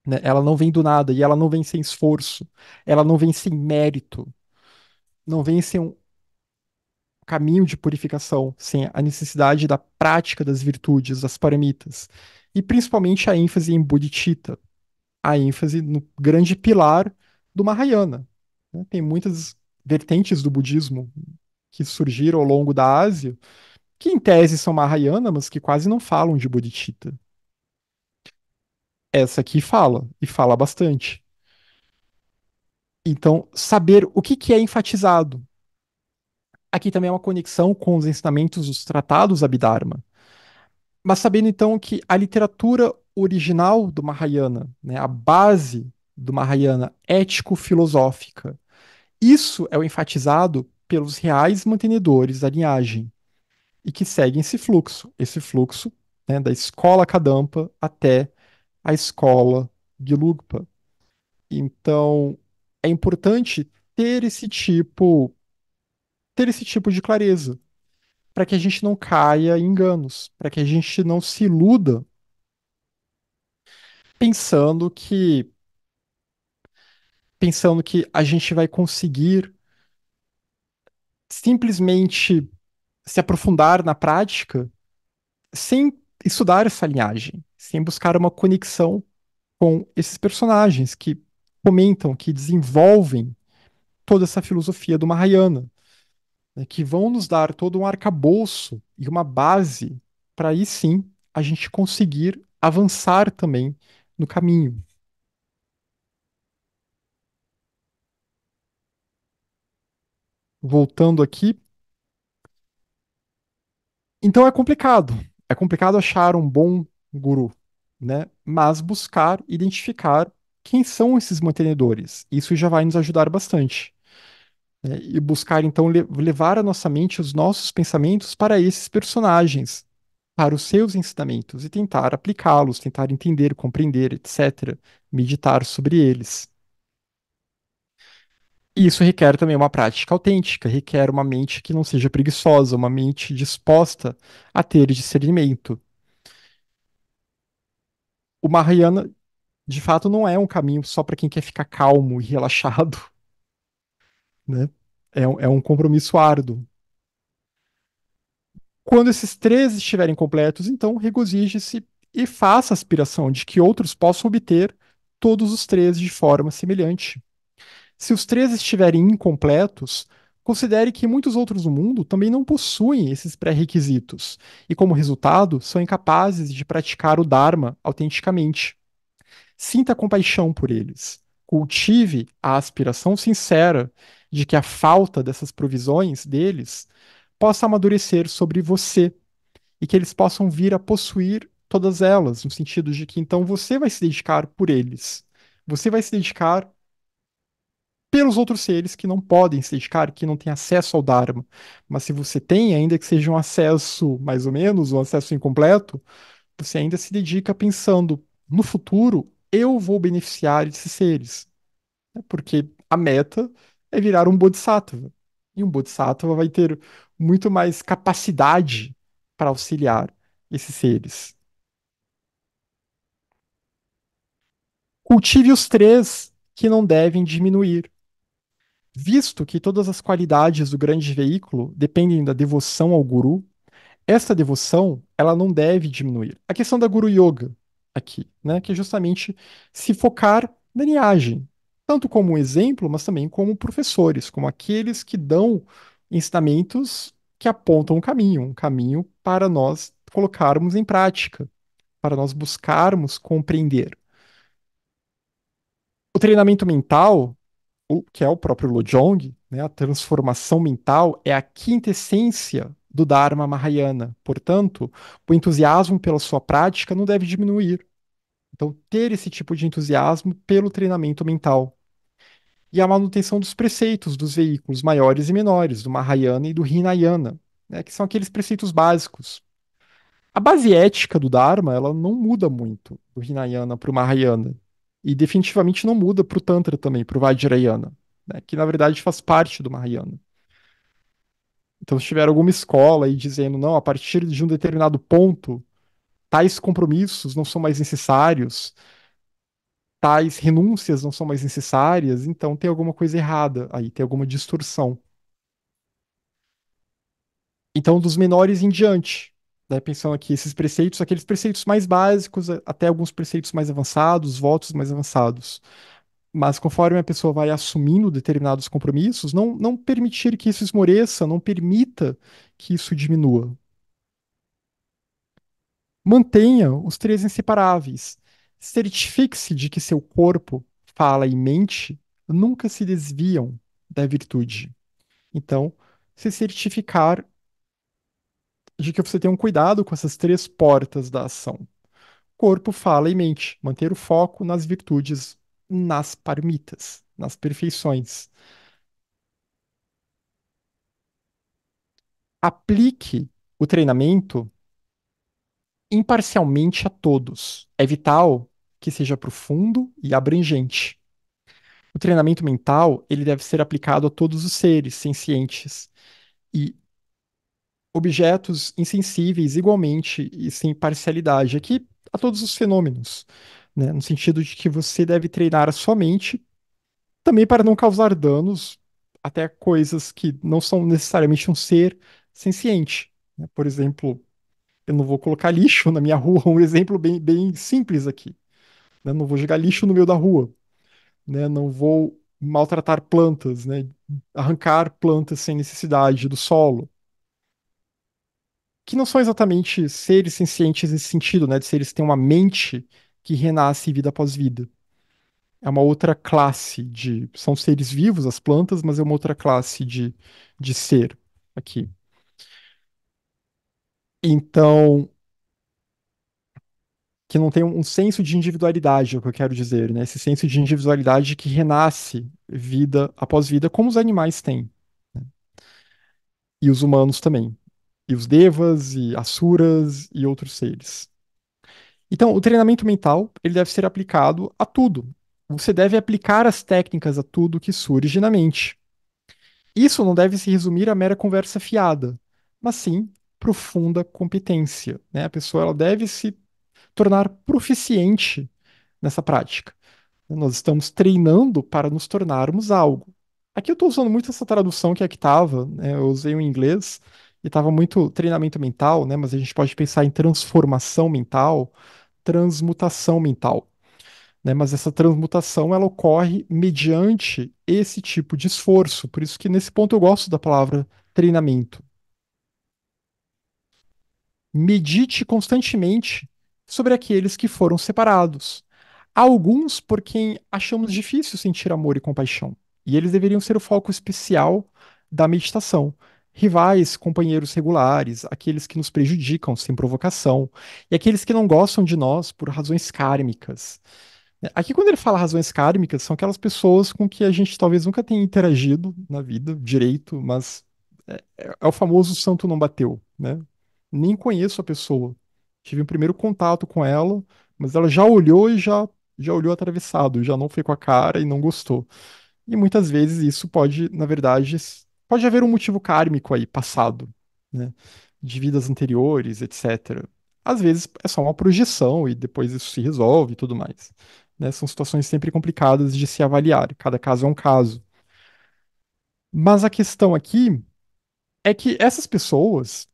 né? Ela não vem do nada e ela não vem sem esforço, ela não vem sem mérito, não vem sem um caminho de purificação, sem a necessidade da prática das virtudes, das paramitas, e principalmente a ênfase em Bodhicitta, a ênfase no grande pilar do Mahayana, né? Tem muitas vertentes do budismo que surgiram ao longo da Ásia, que em tese são Mahayana, mas que quase não falam de Bodhicitta. Essa aqui fala, e fala bastante. Então, saber o que que é enfatizado. Aqui também é uma conexão com os ensinamentos dos tratados Abhidharma. Mas sabendo então que a literatura original do Mahayana, né, a base do Mahayana ético-filosófica, isso é o enfatizado pelos reais mantenedores da linhagem e que seguem esse fluxo, né, da escola Kadampa até a escola Gelugpa. Então, é importante ter esse tipo de clareza, para que a gente não caia em enganos, para que a gente não se iluda pensando que pensando que a gente vai conseguir simplesmente se aprofundar na prática sem estudar essa linhagem, sem buscar uma conexão com esses personagens que comentam, que desenvolvem toda essa filosofia do Mahayana, né, que vão nos dar todo um arcabouço e uma base para aí sim a gente conseguir avançar também no caminho. Voltando aqui, então é complicado. É complicado achar um bom guru, né? Mas buscar identificar quem são esses mantenedores. Isso já vai nos ajudar bastante, né? E buscar então levar a nossa mente, os nossos pensamentos para esses personagens, para os seus ensinamentos e tentar aplicá-los, tentar entender, compreender, etc. Meditar sobre eles. E isso requer também uma prática autêntica, requer uma mente que não seja preguiçosa, uma mente disposta a ter discernimento. O Mahayana. De fato, não é um caminho só para quem quer ficar calmo e relaxado, né? É um compromisso árduo. Quando esses três estiverem completos, então regozije-se e faça a aspiração de que outros possam obter todos os três de forma semelhante. Se os três estiverem incompletos, considere que muitos outros no mundo também não possuem esses pré-requisitos e, como resultado, são incapazes de praticar o Dharma autenticamente. Sinta compaixão por eles. Cultive a aspiração sincera de que a falta dessas provisões deles possa amadurecer sobre você e que eles possam vir a possuir todas elas, no sentido de que então você vai se dedicar por eles. Você vai se dedicar pelos outros seres que não podem se dedicar, que não têm acesso ao Dharma. Mas se você tem, ainda que seja um acesso mais ou menos, um acesso incompleto, você ainda se dedica pensando no futuro, eu vou beneficiar desses seres, né? Porque a meta é virar um Bodhisattva. E um Bodhisattva vai ter muito mais capacidade para auxiliar esses seres. Cultive os três que não devem diminuir. Visto que todas as qualidades do grande veículo dependem da devoção ao guru, essa devoção ela não deve diminuir. A questão da Guru Yoga aqui, né, que é justamente se focar na linhagem, tanto como um exemplo, mas também como professores, como aqueles que dão ensinamentos que apontam um caminho para nós colocarmos em prática, para nós buscarmos compreender. O treinamento mental que é o próprio Lojong, né, a transformação mental é a quinta essência do Dharma Mahayana. Portanto, o entusiasmo pela sua prática não deve diminuir. Então, ter esse tipo de entusiasmo pelo treinamento mental. E a manutenção dos preceitos dos veículos maiores e menores, do Mahayana e do Hinayana, né, que são aqueles preceitos básicos. A base ética do Dharma, ela não muda muito do Hinayana para o Mahayana. E definitivamente não muda para o Tantra também, para o Vajrayana, né, que na verdade faz parte do Mahayana. Então, se tiver alguma escola aí dizendo, não, a partir de um determinado ponto, tais compromissos não são mais necessários, tais renúncias não são mais necessárias, então tem alguma coisa errada aí, tem alguma distorção. Então, dos menores em diante, né, pensando aqui, esses preceitos, aqueles preceitos mais básicos, até alguns preceitos mais avançados, votos mais avançados. Mas conforme a pessoa vai assumindo determinados compromissos, não permitir que isso esmoreça, não permita que isso diminua. Mantenha os três inseparáveis. Certifique-se de que seu corpo, fala e mente nunca se desviam da virtude. Então, se certificar de que você tem um cuidado com essas três portas da ação: corpo, fala e mente. Manter o foco nas virtudes, nas parmitas, nas perfeições. Aplique o treinamento imparcialmente a todos. É vital que seja profundo e abrangente. O treinamento mental, ele deve ser aplicado a todos os seres sencientes e objetos insensíveis igualmente e sem parcialidade. Aqui, a todos os fenômenos, né? No sentido de que você deve treinar a sua mente também para não causar danos até coisas que não são necessariamente um ser senciente, né? Por exemplo, eu não vou colocar lixo na minha rua, um exemplo bem simples aqui, né? Não vou jogar lixo no meio da rua, né? Não vou maltratar plantas, né? Arrancar plantas sem necessidade do solo, que não são exatamente seres sencientes nesse sentido, né? De seres que têm uma mente que renasce vida após vida. É uma outra classe de. São seres vivos, as plantas, mas é uma outra classe de ser aqui. Então, que não tem um senso de individualidade, é o que eu quero dizer, né? Esse senso de individualidade que renasce vida após vida, como os animais têm, né? E os humanos também. E os devas, e asuras, e outros seres. Então, o treinamento mental, ele deve ser aplicado a tudo. Você deve aplicar as técnicas a tudo que surge na mente. Isso não deve se resumir a mera conversa fiada, mas sim profunda competência, né? A pessoa ela deve se tornar proficiente nessa prática. Nós estamos treinando para nos tornarmos algo. Aqui eu estou usando muito essa tradução que é que estava, né? Eu usei o inglês e estava muito treinamento mental, né? Mas a gente pode pensar em transformação mental, transmutação mental, né? Mas essa transmutação ela ocorre mediante esse tipo de esforço. Por isso que nesse ponto eu gosto da palavra treinamento. Medite constantemente sobre aqueles que foram separados. Há alguns por quem achamos difícil sentir amor e compaixão, e eles deveriam ser o foco especial da meditação. Rivais, companheiros regulares, aqueles que nos prejudicam sem provocação, e aqueles que não gostam de nós por razões kármicas. Aqui, quando ele fala razões kármicas, são aquelas pessoas com que a gente talvez nunca tenha interagido na vida direito, mas é o famoso santo não bateu, né? Nem conheço a pessoa. Tive um primeiro contato com ela, mas ela já olhou e já olhou atravessado, já não foi com a cara e não gostou. E muitas vezes isso pode, na verdade, pode haver um motivo kármico aí, passado, né? De vidas anteriores, etc. Às vezes é só uma projeção e depois isso se resolve e tudo mais, né? São situações sempre complicadas de se avaliar, cada caso é um caso. Mas a questão aqui é que essas pessoas,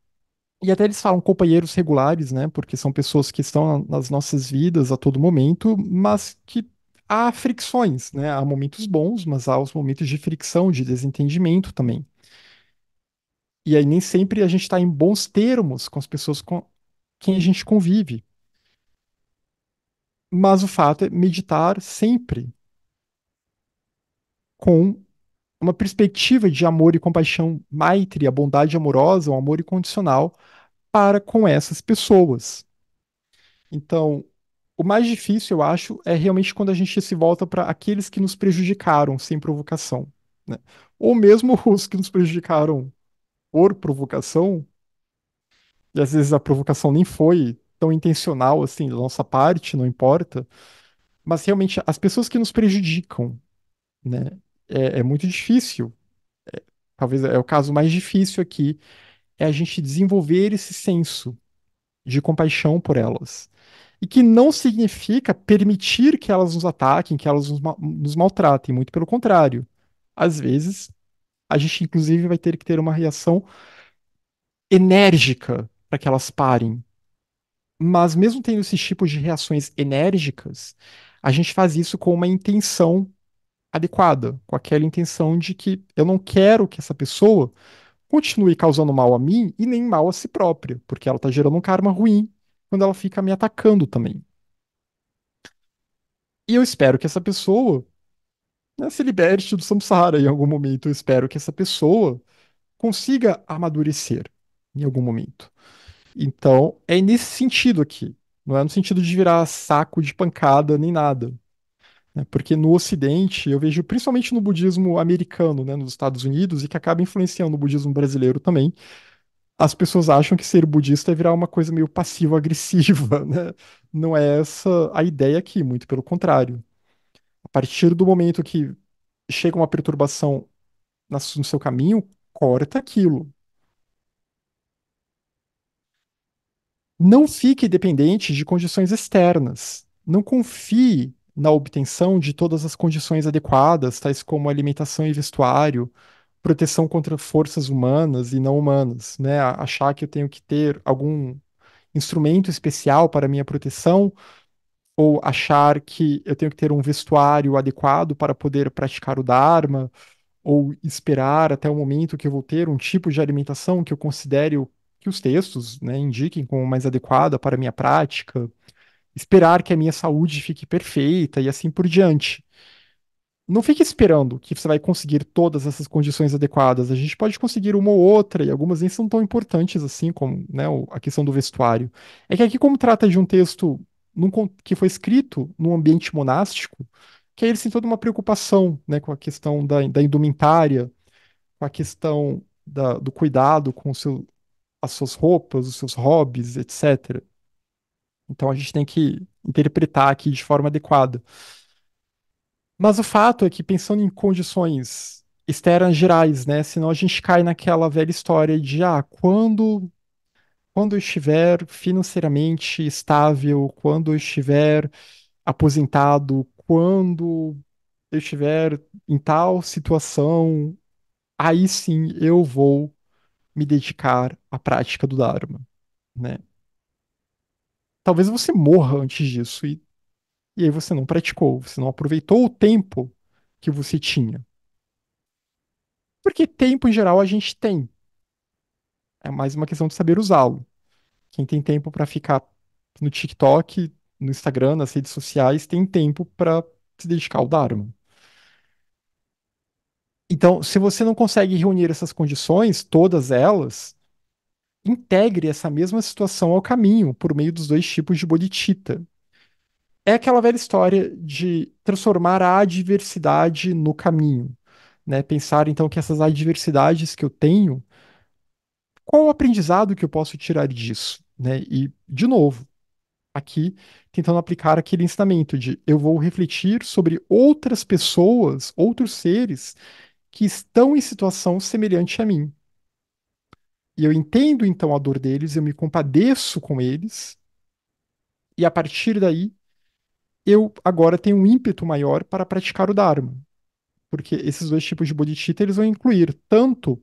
e até eles falam companheiros regulares, né? Porque são pessoas que estão nas nossas vidas a todo momento, mas que há fricções, né? Há momentos bons, mas há os momentos de fricção, de desentendimento também. E aí nem sempre a gente está em bons termos com as pessoas com quem a gente convive. Mas o fato é meditar sempre com uma perspectiva de amor e compaixão, Maitri, a bondade amorosa, o amor incondicional para com essas pessoas. Então, o mais difícil, eu acho, é realmente quando a gente se volta para aqueles que nos prejudicaram sem provocação, né? Ou mesmo os que nos prejudicaram por provocação, e às vezes a provocação nem foi tão intencional assim da nossa parte, não importa, mas realmente as pessoas que nos prejudicam, né? É muito difícil. Talvez é o caso mais difícil aqui, é a gente desenvolver esse senso de compaixão por elas. E que não significa permitir que elas nos ataquem, que elas nos maltratem, muito pelo contrário. Às vezes, a gente inclusive vai ter que ter uma reação enérgica para que elas parem. Mas mesmo tendo esses tipos de reações enérgicas, a gente faz isso com uma intenção adequada, com aquela intenção de que eu não quero que essa pessoa continue causando mal a mim e nem mal a si própria, porque ela está gerando um karma ruim quando ela fica me atacando também. E eu espero que essa pessoa, né, se liberte do samsara em algum momento. Eu espero que essa pessoa consiga amadurecer em algum momento. Então, é nesse sentido aqui. Não é no sentido de virar saco de pancada nem nada, né? Porque no Ocidente, eu vejo principalmente no budismo americano, né, nos Estados Unidos, e que acaba influenciando o budismo brasileiro também, as pessoas acham que ser budista é virar uma coisa meio passivo-agressiva, né? Não é essa a ideia aqui, muito pelo contrário. A partir do momento que chega uma perturbação no seu caminho, corta aquilo. Não fique dependente de condições externas. Não confie na obtenção de todas as condições adequadas, tais como alimentação e vestuário, proteção contra forças humanas e não humanas, né? Achar que eu tenho que ter algum instrumento especial para minha proteção, ou achar que eu tenho que ter um vestuário adequado para poder praticar o Dharma, ou esperar até o momento que eu vou ter um tipo de alimentação que eu considere que os textos, né, indiquem como mais adequada para a minha prática, esperar que a minha saúde fique perfeita e assim por diante. Não fique esperando que você vai conseguir todas essas condições adequadas. A gente pode conseguir uma ou outra, e algumas nem são tão importantes assim, como, né, a questão do vestuário. É que aqui, como trata de um texto que foi escrito num ambiente monástico, que aí eles têm toda uma preocupação, né, com a questão da indumentária, com a questão do cuidado com as suas roupas, os seus hobbies, etc. Então a gente tem que interpretar aqui de forma adequada. Mas o fato é que, pensando em condições externas gerais, né? Senão a gente cai naquela velha história de, quando eu estiver financeiramente estável, quando eu estiver aposentado, quando eu estiver em tal situação, aí sim eu vou me dedicar à prática do Dharma, né? Talvez você morra antes disso e aí você não praticou, você não aproveitou o tempo que você tinha. Porque tempo, em geral, a gente tem. É mais uma questão de saber usá-lo. Quem tem tempo para ficar no TikTok, no Instagram, nas redes sociais, tem tempo para se dedicar ao Dharma. Então, se você não consegue reunir essas condições, todas elas, integre essa mesma situação ao caminho por meio dos dois tipos de bodhicitta. É aquela velha história de transformar a adversidade no caminho, né? Pensar então que essas adversidades que eu tenho, qual o aprendizado que eu posso tirar disso, né? E de novo, aqui tentando aplicar aquele ensinamento de eu vou refletir sobre outras pessoas, outros seres que estão em situação semelhante a mim. E eu entendo então a dor deles, eu me compadeço com eles, e a partir daí eu agora tenho um ímpeto maior para praticar o Dharma. Porque esses dois tipos de bodhicitta eles vão incluir tanto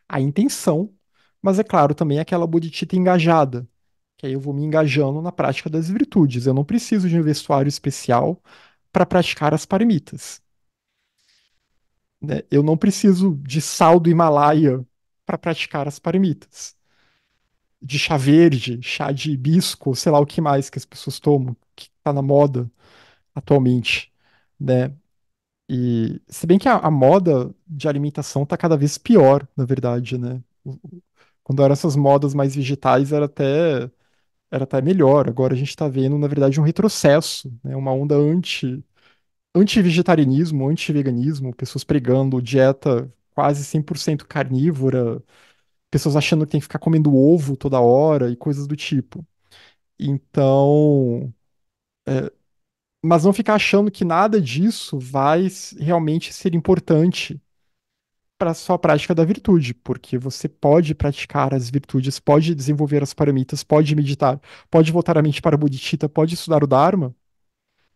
a intenção, mas é claro também aquela bodhicitta engajada, que aí eu vou me engajando na prática das virtudes. Eu não preciso de um vestuário especial para praticar as paramitas, né? Eu não preciso de sal do Himalaia para praticar as paramitas. De chá verde, chá de hibisco, sei lá o que mais que as pessoas tomam, que está na moda atualmente, né? E se bem que a moda de alimentação tá cada vez pior, na verdade, né? Quando eram essas modas mais vegetais era até melhor. Agora a gente tá vendo, na verdade, um retrocesso, né? Uma onda anti-vegetarianismo, anti-veganismo, pessoas pregando dieta quase 100% carnívora, pessoas achando que tem que ficar comendo ovo toda hora e coisas do tipo. Então, mas não ficar achando que nada disso vai realmente ser importante para a sua prática da virtude, porque você pode praticar as virtudes, pode desenvolver as paramitas, pode meditar, pode voltar a mente para a bodhicitta, pode estudar o Dharma,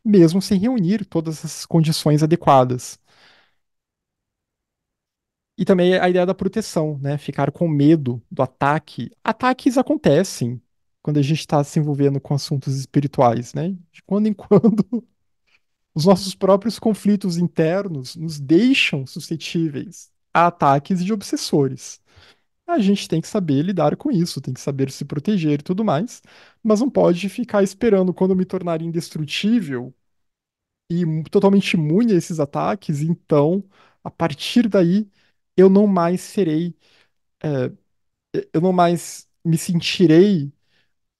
mesmo sem reunir todas as condições adequadas. E também a ideia da proteção, né? Ficar com medo do ataque. Ataques acontecem quando a gente está se envolvendo com assuntos espirituais, né? De quando em quando, os nossos próprios conflitos internos nos deixam suscetíveis a ataques de obsessores. A gente tem que saber lidar com isso, tem que saber se proteger e tudo mais, mas não pode ficar esperando quando eu me tornar indestrutível e totalmente imune a esses ataques, então, a partir daí, eu não mais serei, eu não mais me sentirei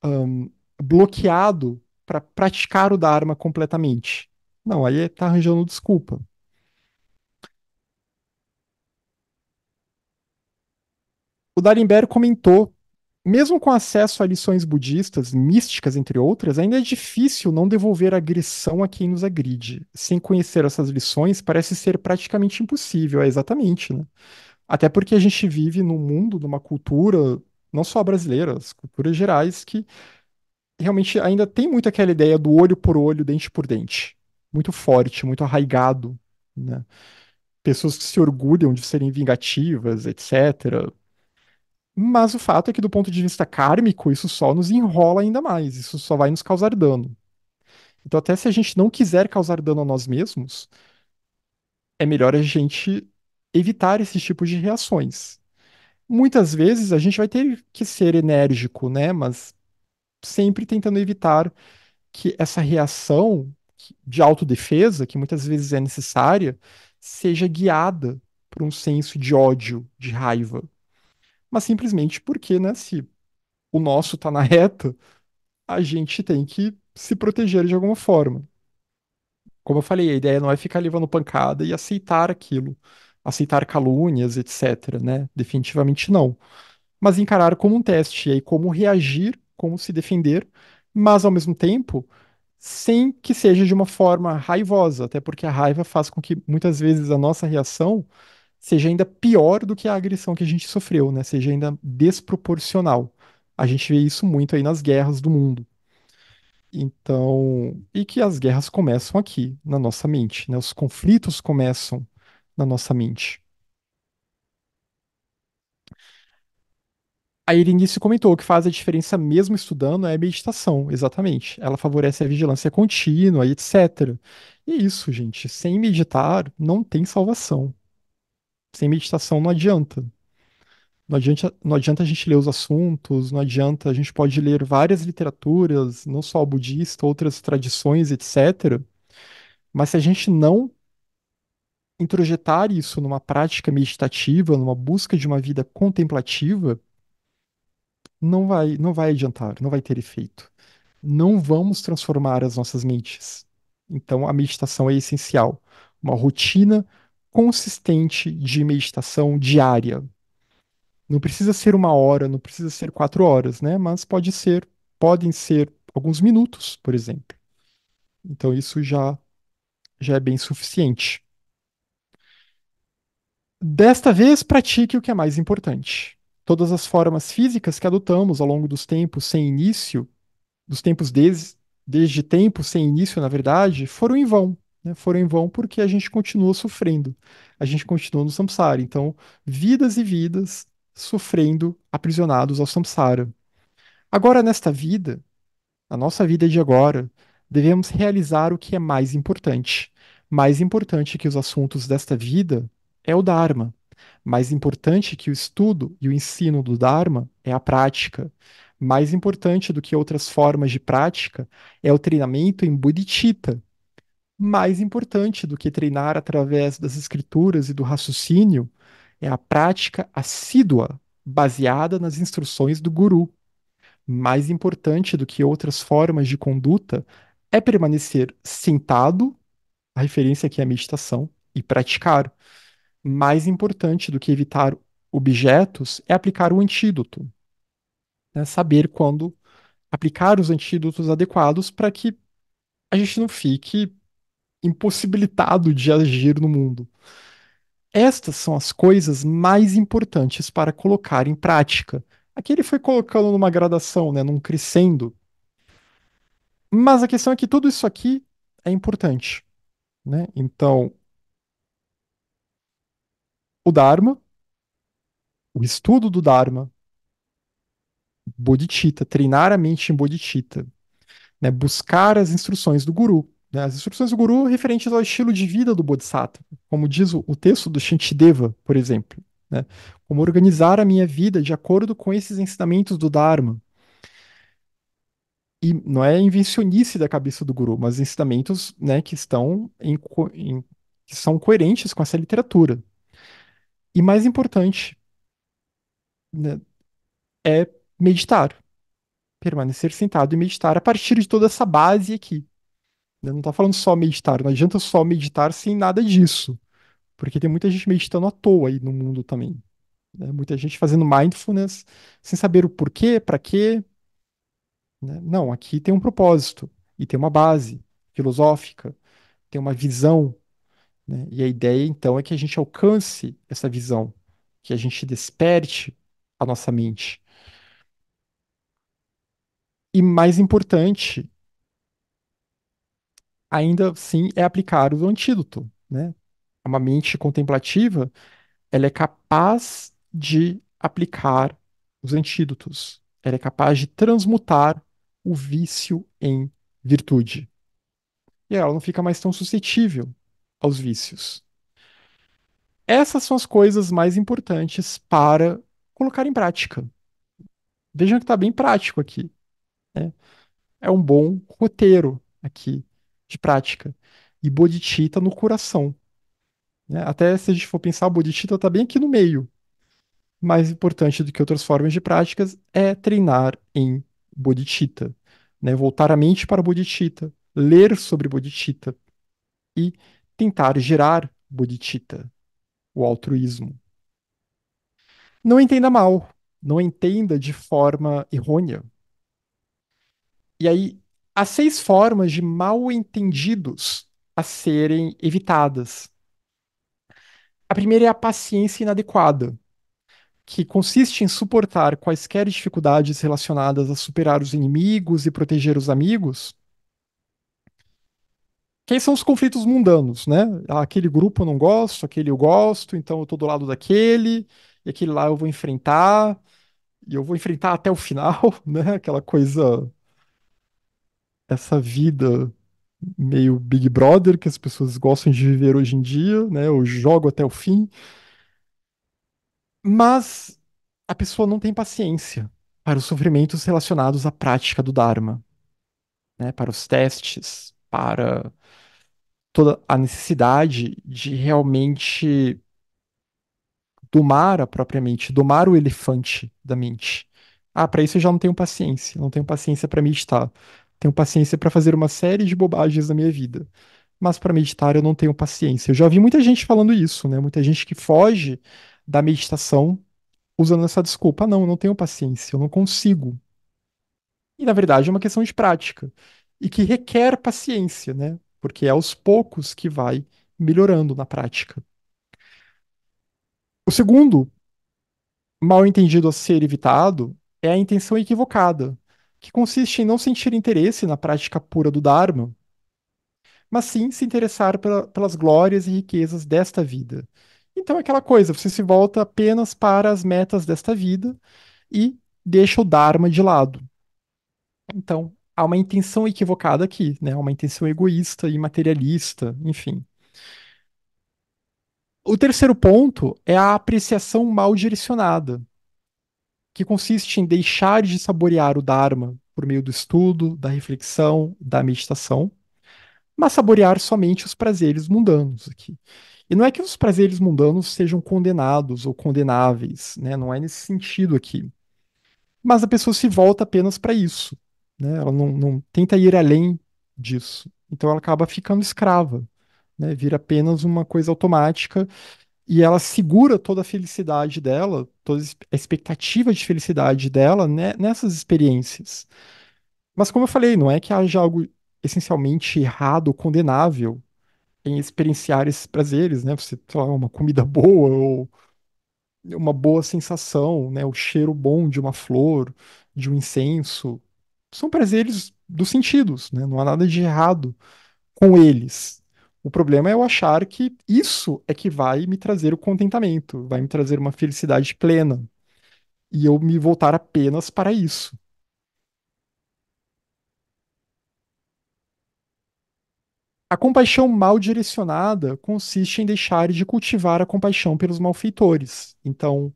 ahn, bloqueado para praticar o Dharma completamente. Não, aí tá arranjando desculpa. O Darimber comentou, mesmo com acesso a lições budistas, místicas, entre outras, ainda é difícil não devolver agressão a quem nos agride. Sem conhecer essas lições, parece ser praticamente impossível. É exatamente, né? Até porque a gente vive num mundo, numa cultura, não só brasileira, as culturas gerais, que realmente ainda tem muito aquela ideia do olho por olho, dente por dente. Muito forte, muito arraigado, né? Pessoas que se orgulham de serem vingativas, etc. Mas o fato é que, do ponto de vista kármico, isso só nos enrola ainda mais, isso só vai nos causar dano. Então, até se a gente não quiser causar dano a nós mesmos, é melhor a gente evitar esses tipos de reações. Muitas vezes a gente vai ter que ser enérgico, né? Mas sempre tentando evitar que essa reação de autodefesa, que muitas vezes é necessária, seja guiada por um senso de ódio, de raiva. Mas simplesmente porque, né, se o nosso tá na reta, a gente tem que se proteger de alguma forma. Como eu falei, a ideia não é ficar levando pancada e aceitar aquilo, aceitar calúnias, etc, né? Definitivamente não. Mas encarar como um teste, e aí como reagir, como se defender, mas ao mesmo tempo, sem que seja de uma forma raivosa, até porque a raiva faz com que muitas vezes a nossa reação seja ainda pior do que a agressão que a gente sofreu, né? Seja ainda desproporcional. A gente vê isso muito aí nas guerras do mundo. Então, e que as guerras começam aqui, na nossa mente, né? Os conflitos começam na nossa mente. A Irinice comentou que faz a diferença mesmo estudando é a meditação, exatamente. Ela favorece a vigilância contínua e etc. E é isso, gente. Sem meditar, não tem salvação. Sem meditação não adianta. Não adianta a gente ler os assuntos, não adianta, a gente pode ler várias literaturas, não só a budista, outras tradições, etc. Mas se a gente não introjetar isso numa prática meditativa, numa busca de uma vida contemplativa, não vai adiantar, não vai ter efeito. Não vamos transformar as nossas mentes. Então, a meditação é essencial. Uma rotina consistente de meditação diária. Não precisa ser 1 hora, não precisa ser 4 horas, né? Mas podem ser alguns minutos, por exemplo. Então, isso já é bem suficiente. Desta vez, pratique o que é mais importante. Todas as formas físicas que adotamos ao longo dos tempos sem início, dos tempos desde tempos sem início, na verdade, foram em vão. Né? Foram em vão porque a gente continua sofrendo. A gente continua no samsara. Então, vidas e vidas sofrendo, aprisionados ao samsara. Agora, nesta vida, na nossa vida de agora, devemos realizar o que é mais importante. Mais importante que os assuntos desta vida é o Dharma. Mais importante que o estudo e o ensino do Dharma é a prática. Mais importante do que outras formas de prática é o treinamento em bodhicitta. Mais importante do que treinar através das escrituras e do raciocínio é a prática assídua, baseada nas instruções do Guru. Mais importante do que outras formas de conduta é permanecer sentado, a referência aqui é a meditação, e praticar. Mais importante do que evitar objetos é aplicar o antídoto, né? Saber quando aplicar os antídotos adequados para que a gente não fique impossibilitado de agir no mundo. Estas são as coisas mais importantes para colocar em prática. Aqui ele foi colocando numa gradação, né, num crescendo. Mas a questão é que tudo isso aqui é importante, né? Então, o Dharma, o estudo do Dharma, Bodhicitta, treinar a mente em Bodhicitta, né? Buscar as instruções do Guru, né? As instruções do Guru referentes ao estilo de vida do Bodhisattva, como diz o texto do Shantideva, por exemplo, né? Como organizar a minha vida de acordo com esses ensinamentos do Dharma. E não é invencionice da cabeça do Guru, mas ensinamentos, né, que estão que são coerentes com essa literatura. E mais importante, né, é meditar, permanecer sentado e meditar a partir de toda essa base aqui. Eu não estou falando só meditar, não adianta só meditar sem nada disso, porque tem muita gente meditando à toa aí no mundo também. Né? Muita gente fazendo mindfulness sem saber o porquê, para quê. Né? Não, aqui tem um propósito e tem uma base filosófica, tem uma visão. Né? E a ideia, então, é que a gente alcance essa visão, que a gente desperte a nossa mente. E mais importante, ainda assim, é aplicar o antídoto, né? Uma mente contemplativa, ela é capaz de aplicar os antídotos. Ela é capaz de transmutar o vício em virtude. E ela não fica mais tão suscetível aos vícios. Essas são as coisas mais importantes para colocar em prática. Vejam que está bem prático aqui, né? É um bom roteiro aqui de prática. E bodhicitta no coração, né? Até se a gente for pensar, o bodhicitta está bem aqui no meio. Mais importante do que outras formas de práticas é treinar em bodhicitta, né? Voltar a mente para bodhicitta, ler sobre bodhicitta e tentar gerar bodhicitta, o altruísmo. Não entenda mal, não entenda de forma errônea. E aí, há 6 formas de mal entendidos a serem evitadas. A primeira é a paciência inadequada, que consiste em suportar quaisquer dificuldades relacionadas a superar os inimigos e proteger os amigos, Que aí são os conflitos mundanos, né? Ah, aquele grupo eu não gosto, aquele eu gosto, então eu tô do lado daquele, e aquele lá eu vou enfrentar, e eu vou enfrentar até o final, né? Aquela coisa, essa vida meio Big Brother que as pessoas gostam de viver hoje em dia, né? Eu jogo até o fim, mas a pessoa não tem paciência para os sofrimentos relacionados à prática do Dharma, né? Para os testes, para toda a necessidade de realmente domar a própria mente, domar o elefante da mente. Ah, para isso eu já não tenho paciência, não tenho paciência para meditar. Tenho paciência para fazer uma série de bobagens na minha vida. Mas para meditar eu não tenho paciência. Eu já vi muita gente falando isso, né? Muita gente que foge da meditação usando essa desculpa. Ah, não, eu não tenho paciência, eu não consigo. E na verdade é uma questão de prática e que requer paciência, né? Porque é aos poucos que vai melhorando na prática. O segundo mal entendido a ser evitado é a intenção equivocada, que consiste em não sentir interesse na prática pura do Dharma, mas sim se interessar pelas glórias e riquezas desta vida. Então é aquela coisa, você se volta apenas para as metas desta vida e deixa o Dharma de lado. Então, há uma intenção equivocada aqui, né? Uma intenção egoísta e materialista, enfim. O terceiro ponto é a apreciação mal direcionada, que consiste em deixar de saborear o Dharma por meio do estudo, da reflexão, da meditação, mas saborear somente os prazeres mundanos aqui. E não é que os prazeres mundanos sejam condenados ou condenáveis, né? Não é nesse sentido aqui. Mas a pessoa se volta apenas para isso, né? Ela não tenta ir além disso. Então ela acaba ficando escrava, né? Vira apenas uma coisa automática e ela segura toda a felicidade dela, toda a expectativa de felicidade dela, né, nessas experiências. Mas como eu falei, não é que haja algo essencialmente errado ou condenável em experienciar esses prazeres, né? Você, sei lá, uma comida boa ou uma boa sensação, né? O cheiro bom de uma flor, de um incenso. São prazeres dos sentidos, né? Não há nada de errado com eles. O problema é eu achar que isso é que vai me trazer o contentamento, vai me trazer uma felicidade plena, e eu me voltar apenas para isso. A compaixão mal direcionada consiste em deixar de cultivar a compaixão pelos malfeitores. Então,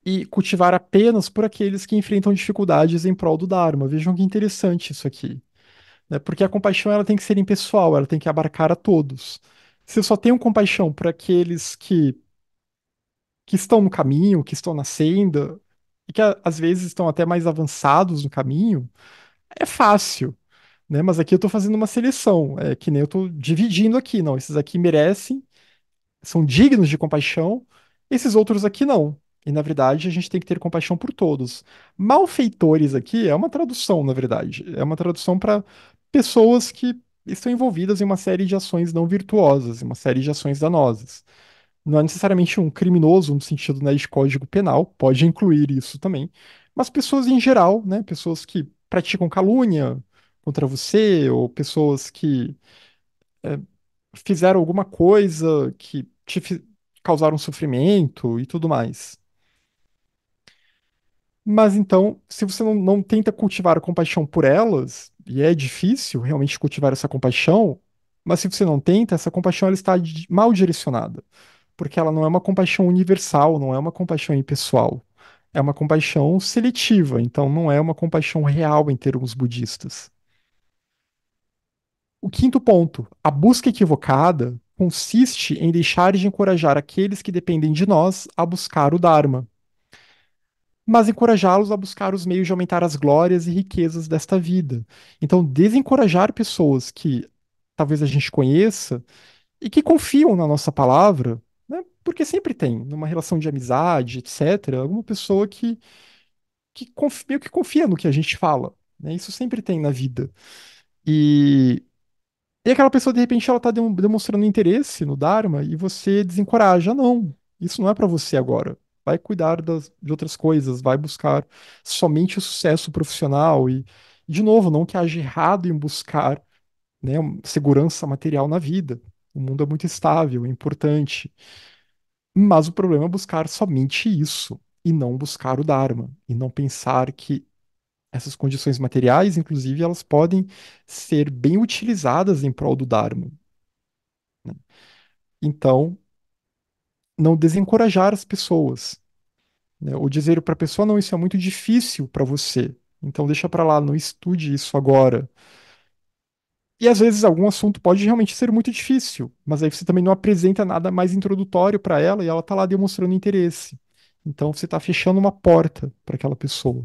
e cultivar apenas por aqueles que enfrentam dificuldades em prol do Dharma. Vejam que interessante isso aqui, né? Porque a compaixão ela tem que ser impessoal, ela tem que abarcar a todos. Se eu só tenho compaixão por aqueles que estão no caminho, que estão na senda, e que às vezes estão até mais avançados no caminho, é fácil, né? Mas aqui eu estou fazendo uma seleção, é que nem eu estou dividindo aqui, não, esses aqui merecem, são dignos de compaixão, esses outros aqui não. E na verdade a gente tem que ter compaixão por todos. Malfeitores aqui é uma tradução, na verdade, é uma tradução para pessoas que estão envolvidas em uma série de ações não virtuosas, em uma série de ações danosas. Não é necessariamente um criminoso no sentido, né, de código penal, pode incluir isso também, mas pessoas em geral, né, pessoas que praticam calúnia contra você, ou pessoas que é, fizeram alguma coisa que causaram sofrimento e tudo mais. Mas então, se você não tenta cultivar a compaixão por elas, e é difícil realmente cultivar essa compaixão, mas se você não tenta, essa compaixão ela está mal direcionada, porque ela não é uma compaixão universal, não é uma compaixão impessoal. É uma compaixão seletiva, então não é uma compaixão real em termos budistas. O quinto ponto, a busca equivocada consiste em deixar de encorajar aqueles que dependem de nós a buscar o Dharma, mas encorajá-los a buscar os meios de aumentar as glórias e riquezas desta vida. Então, desencorajar pessoas que talvez a gente conheça e que confiam na nossa palavra, né? Porque sempre tem, numa relação de amizade, etc., alguma pessoa meio que confia no que a gente fala, né? Isso sempre tem na vida. E, e aquela pessoa, de repente, ela está demonstrando interesse no Dharma e você desencoraja. Não, isso não é para você agora. Vai cuidar de outras coisas, vai buscar somente o sucesso profissional. E, de novo, não que haja errado em buscar né? Segurança material na vida. O mundo é muito estável, é importante. Mas o problema é buscar somente isso e não buscar o Dharma e não pensar que essas condições materiais, inclusive, elas podem ser bem utilizadas em prol do Dharma. Então, não desencorajar as pessoas, né? Ou dizer para a pessoa, não, isso é muito difícil para você. Então, deixa para lá, não estude isso agora. E às vezes algum assunto pode realmente ser muito difícil, mas aí você também não apresenta nada mais introdutório para ela e ela está lá demonstrando interesse. Então você está fechando uma porta para aquela pessoa.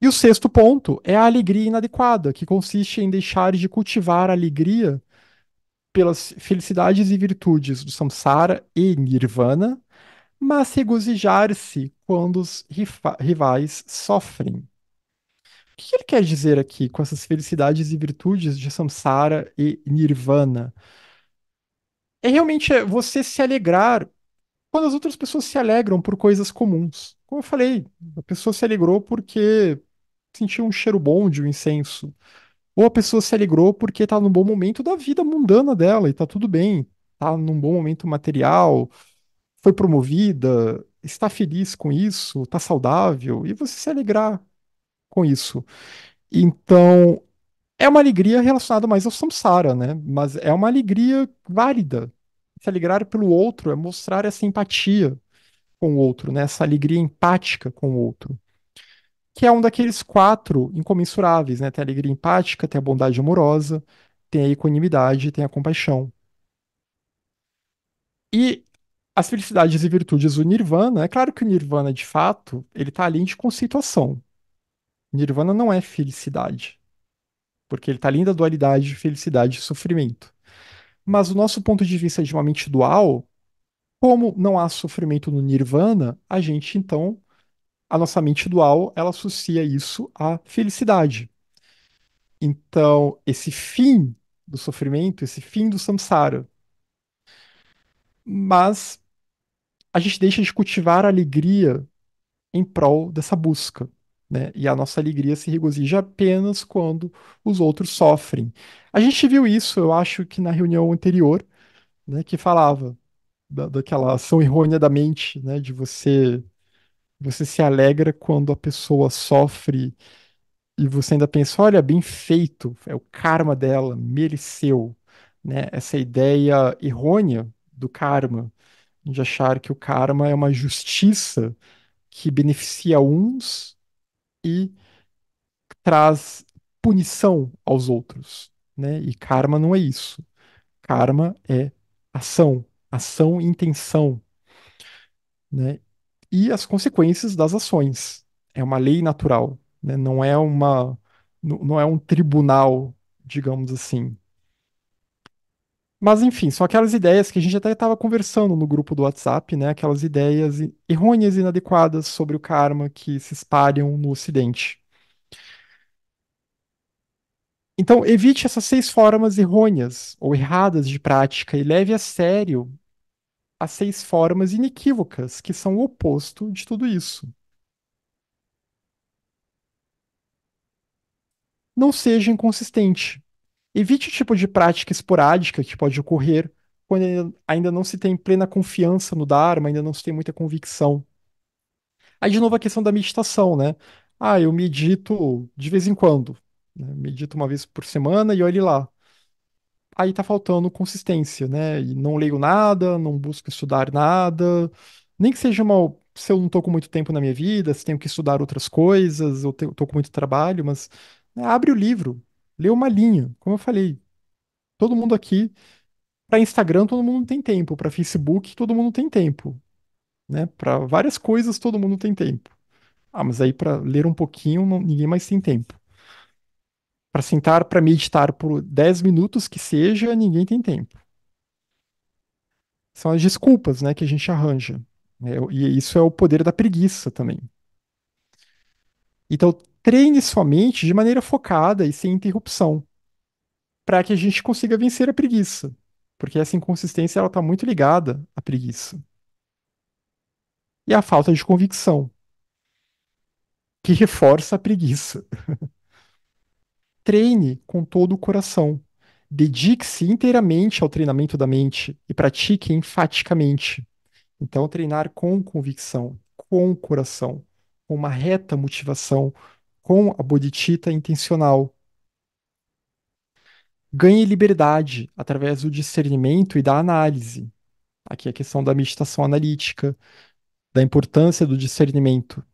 E o sexto ponto é a alegria inadequada, que consiste em deixar de cultivar a alegria pelas felicidades e virtudes do samsara e nirvana, mas regozijar-se quando os rivais sofrem. O que ele quer dizer aqui com essas felicidades e virtudes de samsara e nirvana? É realmente você se alegrar quando as outras pessoas se alegram por coisas comuns. Como eu falei, a pessoa se alegrou porque sentiu um cheiro bom de um incenso. Ou a pessoa se alegrou porque está num bom momento da vida mundana dela e está tudo bem. Está num bom momento material, foi promovida, está feliz com isso, está saudável, e você se alegrar com isso. Então, é uma alegria relacionada mais ao samsara, né? Mas é uma alegria válida. Se alegrar pelo outro é mostrar essa empatia com o outro, né? Essa alegria empática com o outro. Que é um daqueles quatro incomensuráveis, né? Tem a alegria empática, tem a bondade amorosa, tem a equanimidade, tem a compaixão. E as felicidades e virtudes do Nirvana, é claro que o Nirvana, de fato, ele está além de conceituação. Nirvana não é felicidade, porque ele está além da dualidade de felicidade e sofrimento. Mas o nosso ponto de vista de uma mente dual, como não há sofrimento no Nirvana, a gente então, a nossa mente dual, ela associa isso à felicidade. Então, esse fim do sofrimento, esse fim do samsara. Mas a gente deixa de cultivar a alegria em prol dessa busca, né? E a nossa alegria se regozija apenas quando os outros sofrem. A gente viu isso, eu acho que na reunião anterior, né, que falava daquela ação errônea da mente, né, de você se alegra quando a pessoa sofre e você ainda pensa, olha, bem feito, é o karma dela, mereceu, né? Essa ideia errônea do karma, de achar que o karma é uma justiça que beneficia uns e traz punição aos outros, né? E karma não é isso. Karma é ação, ação e intenção, né? E as consequências das ações. É uma lei natural, né? Não é um tribunal, digamos assim. Mas enfim, são aquelas ideias que a gente até estava conversando no grupo do WhatsApp, né? Aquelas ideias errôneas e inadequadas sobre o karma que se espalham no Ocidente. Então, evite essas 6 formas errôneas ou erradas de prática e leve a sério as 6 formas inequívocas, que são o oposto de tudo isso. Não seja inconsistente. Evite o tipo de prática esporádica que pode ocorrer quando ainda não se tem plena confiança no Dharma, ainda não se tem muita convicção. Aí, de novo, a questão da meditação, né? Ah, eu medito de vez em quando, né? Medito uma vez por semana e olhe lá. Aí tá faltando consistência, né? E não leio nada, não busco estudar nada, nem que seja uma. Se eu não tô com muito tempo na minha vida, se tenho que estudar outras coisas, eu tô com muito trabalho, mas né, abre o livro, lê uma linha, como eu falei. Todo mundo aqui, para Instagram, todo mundo tem tempo, para Facebook, todo mundo tem tempo, né? Para várias coisas, todo mundo tem tempo. Ah, mas aí para ler um pouquinho, ninguém mais tem tempo. Para sentar, para meditar por 10 minutos que seja, ninguém tem tempo. São as desculpas, né, que a gente arranja. E isso é o poder da preguiça também. Então, treine sua mente de maneira focada e sem interrupção, para que a gente consiga vencer a preguiça. Porque essa inconsistência ela está muito ligada à preguiça. E à falta de convicção, que reforça a preguiça. treine com todo o coração. Dedique-se inteiramente ao treinamento da mente e pratique enfaticamente. Então, treinar com convicção, com o coração, com uma reta motivação, com a bodhicitta intencional. Ganhe liberdade através do discernimento e da análise. Aqui é a questão da meditação analítica, da importância do discernimento.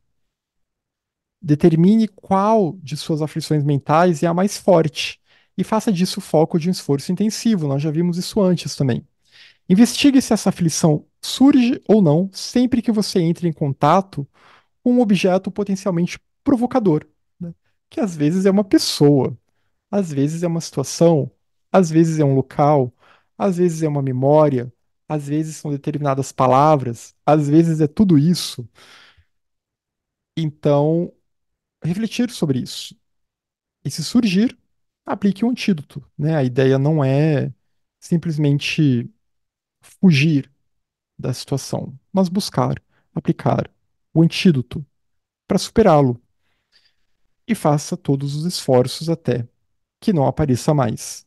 Determine qual de suas aflições mentais é a mais forte e faça disso o foco de um esforço intensivo. Nós já vimos isso antes também. Investigue se essa aflição surge ou não sempre que você entre em contato com um objeto potencialmente provocador, né? Que às vezes é uma pessoa, às vezes é uma situação, às vezes é um local, às vezes é uma memória, às vezes são determinadas palavras, às vezes é tudo isso. Então, refletir sobre isso. E se surgir, aplique um antídoto, né? A ideia não é simplesmente fugir da situação, mas buscar, aplicar o antídoto para superá-lo e faça todos os esforços até que não apareça mais.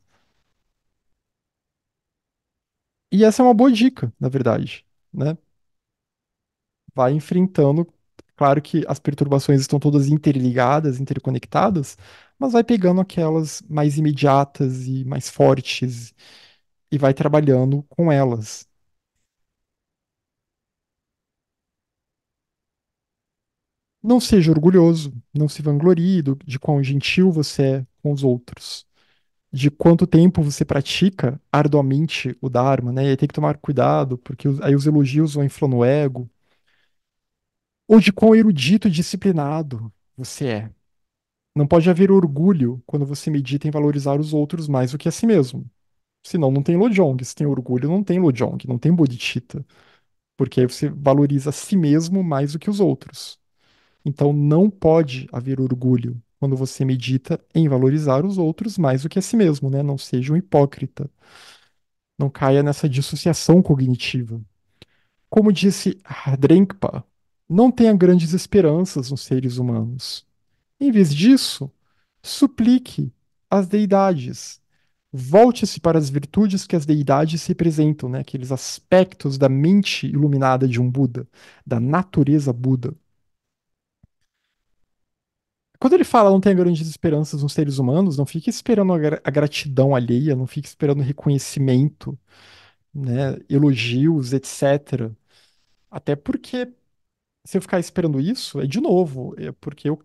E essa é uma boa dica, na verdade, né? Vai enfrentando, claro que as perturbações estão todas interligadas, interconectadas, mas vai pegando aquelas mais imediatas e mais fortes e vai trabalhando com elas. Não seja orgulhoso, não se vanglorie de quão gentil você é com os outros, de quanto tempo você pratica arduamente o Dharma, né? E aí tem que tomar cuidado, porque aí os elogios vão inflando o ego, ou de quão erudito e disciplinado você é. Não pode haver orgulho quando você medita em valorizar os outros mais do que a si mesmo. Senão não tem Lojong. Se tem orgulho, não tem Lojong, não tem Bodhicitta. Porque aí você valoriza a si mesmo mais do que os outros. Então não pode haver orgulho quando você medita em valorizar os outros mais do que a si mesmo, né? Não seja um hipócrita. Não caia nessa dissociação cognitiva. Como disse Drenpa, não tenha grandes esperanças nos seres humanos. Em vez disso, suplique às deidades. Volte-se para as virtudes que as deidades representam, né? Aqueles aspectos da mente iluminada de um Buda, da natureza Buda. Quando ele fala não tenha grandes esperanças nos seres humanos, não fique esperando a gratidão alheia, não fique esperando reconhecimento, né? Elogios, etc. Até porque se eu ficar esperando isso, é de novo, é porque eu,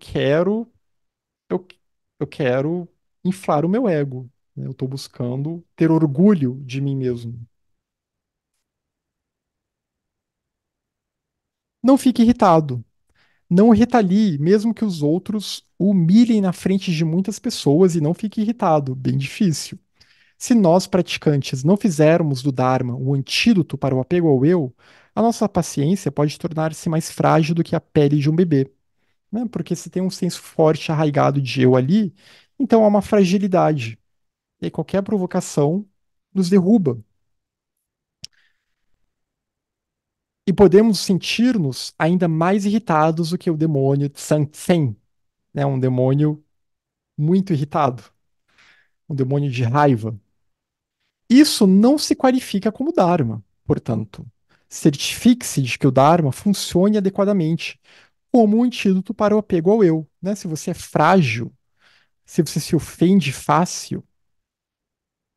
eu quero inflar o meu ego, né? Eu estou buscando ter orgulho de mim mesmo. Não fique irritado. Não retalie, mesmo que os outros o humilhem na frente de muitas pessoas e não fique irritado. Bem difícil. Se nós, praticantes, não fizermos do Dharma um antídoto para o apego ao eu, a nossa paciência pode tornar-se mais frágil do que a pele de um bebê, né? Porque se tem um senso forte arraigado de eu ali, então há uma fragilidade. E aí qualquer provocação nos derruba. E podemos sentir-nos ainda mais irritados do que o demônio Tsen, né? Um demônio muito irritado, um demônio de raiva. Isso não se qualifica como Dharma, portanto. Certifique-se de que o Dharma funcione adequadamente, como um antídoto para o apego ao eu, né? Se você é frágil, se você se ofende fácil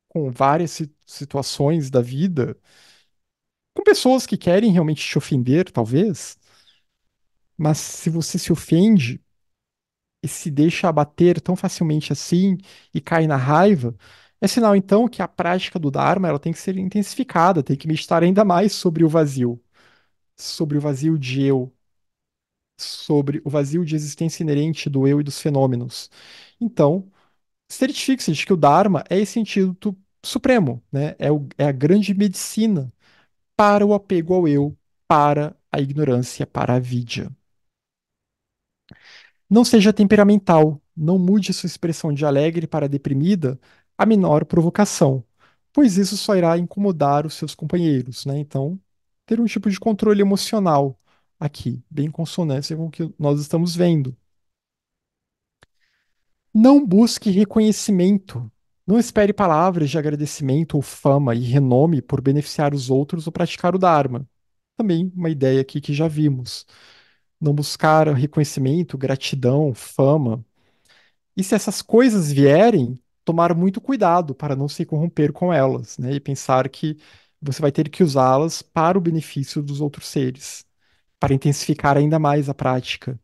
com várias situações da vida, com pessoas que querem realmente te ofender, talvez, mas se você se ofende e se deixa abater tão facilmente assim e cai na raiva, é sinal então que a prática do Dharma ela tem que ser intensificada, tem que meditar ainda mais sobre o vazio de eu, sobre o vazio de existência inerente do eu e dos fenômenos. Então, certifique-se de que o Dharma é esse antídoto supremo, né? É a grande medicina para o apego ao eu, para a ignorância, para a vidya. Não seja temperamental, não mude sua expressão de alegre para deprimida a menor provocação, pois isso só irá incomodar os seus companheiros, né? Então, ter um tipo de controle emocional aqui, bem em consonância com o que nós estamos vendo. Não busque reconhecimento. Não espere palavras de agradecimento ou fama e renome por beneficiar os outros ou praticar o Dharma. Também uma ideia aqui que já vimos. Não buscar reconhecimento, gratidão, fama. E se essas coisas vierem, tomar muito cuidado para não se corromper com elas, né? E pensar que você vai ter que usá-las para o benefício dos outros seres, para intensificar ainda mais a prática,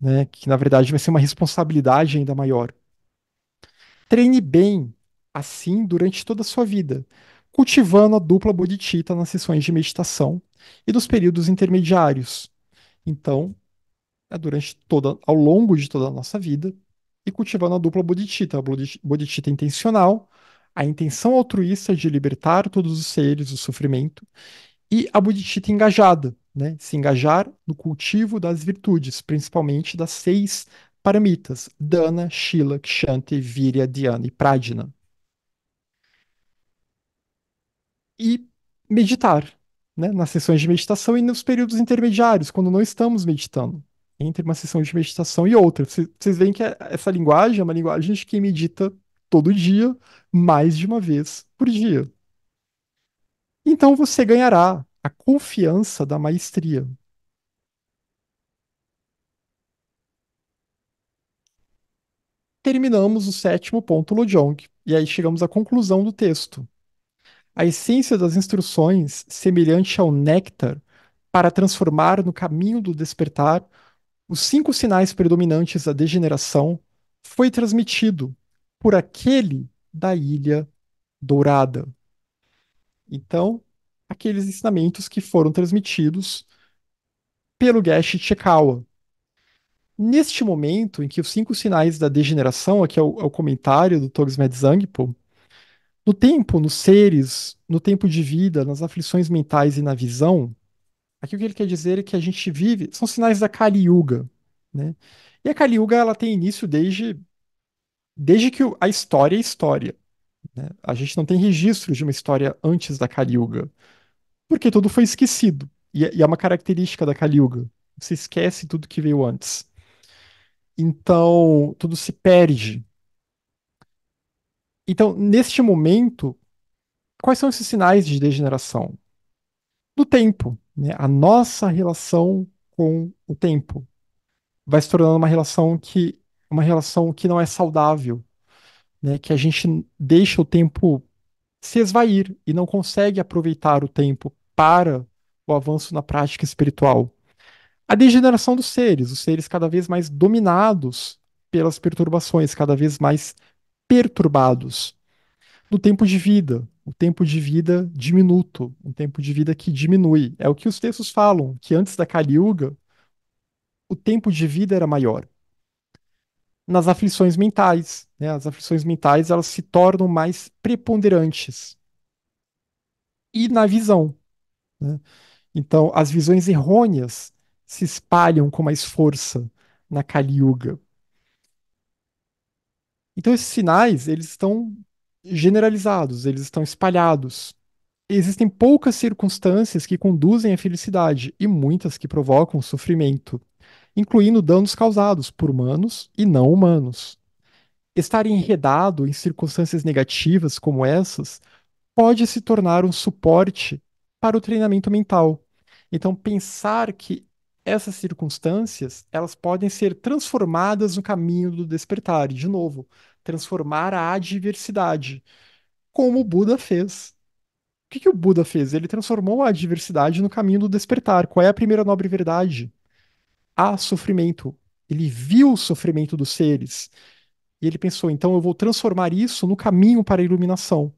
né? Que na verdade vai ser uma responsabilidade ainda maior. Treine bem assim durante toda a sua vida, cultivando a dupla bodhicitta nas sessões de meditação e nos períodos intermediários. Então, ao longo de toda a nossa vida, e cultivando a dupla bodhicitta, a bodhicitta intencional, a intenção altruísta de libertar todos os seres do sofrimento, e a bodhicitta engajada, né? Se engajar no cultivo das virtudes, principalmente das seis paramitas, Dana, Shila, Kshanti, Virya, Dhyana e Prajna. E meditar, né? Nas sessões de meditação e nos períodos intermediários, quando não estamos meditando. Entre uma sessão de meditação e outra. Vocês veem que essa linguagem é uma linguagem de quem medita todo dia, mais de uma vez por dia. Então você ganhará a confiança da maestria. Terminamos o sétimo ponto Lojong, e aí chegamos à conclusão do texto. A essência das instruções, semelhante ao néctar, para transformar no caminho do despertar os cinco sinais predominantes da degeneração, foi transmitido por aquele da Ilha Dourada. Então, aqueles ensinamentos que foram transmitidos pelo Geshe Chekawa. Neste momento em que os cinco sinais da degeneração, aqui é o comentário do Togsmed Zangpo, no tempo, nos seres, no tempo de vida, nas aflições mentais e na visão, aqui o que ele quer dizer é que a gente vive, são sinais da Kali Yuga, né? E a Kali Yuga, ela tem início desde que a história é história, né? A gente não tem registro de uma história antes da Kali Yuga, porque tudo foi esquecido. E é uma característica da Kali Yuga. Você esquece tudo que veio antes. Então, tudo se perde. Então, neste momento, quais são esses sinais de degeneração? Do tempo, né? A nossa relação com o tempo vai se tornando uma relação que não é saudável, né? Que a gente deixa o tempo se esvair e não consegue aproveitar o tempo para o avanço na prática espiritual. A degeneração dos seres, os seres cada vez mais dominados pelas perturbações, cada vez mais perturbados. No tempo de vida, o tempo de vida diminuto, um tempo de vida que diminui. É o que os textos falam, que antes da Kali Yuga, o tempo de vida era maior. Nas aflições mentais, né? As aflições mentais elas se tornam mais preponderantes. E na visão, né? Então, as visões errôneas se espalham com mais força na Kali Yuga. Então, esses sinais, eles estão generalizados, eles estão espalhados. Existem poucas circunstâncias que conduzem à felicidade e muitas que provocam sofrimento, incluindo danos causados por humanos e não humanos. Estar enredado em circunstâncias negativas como essas pode se tornar um suporte para o treinamento mental. Então, pensar que essas circunstâncias, elas podem ser transformadas no caminho do despertar. E, de novo, transformar a adversidade, como o Buda fez. O que que o Buda fez? Ele transformou a adversidade no caminho do despertar. Qual é a primeira nobre verdade? Há sofrimento. Ele viu o sofrimento dos seres. E ele pensou, então eu vou transformar isso no caminho para a iluminação.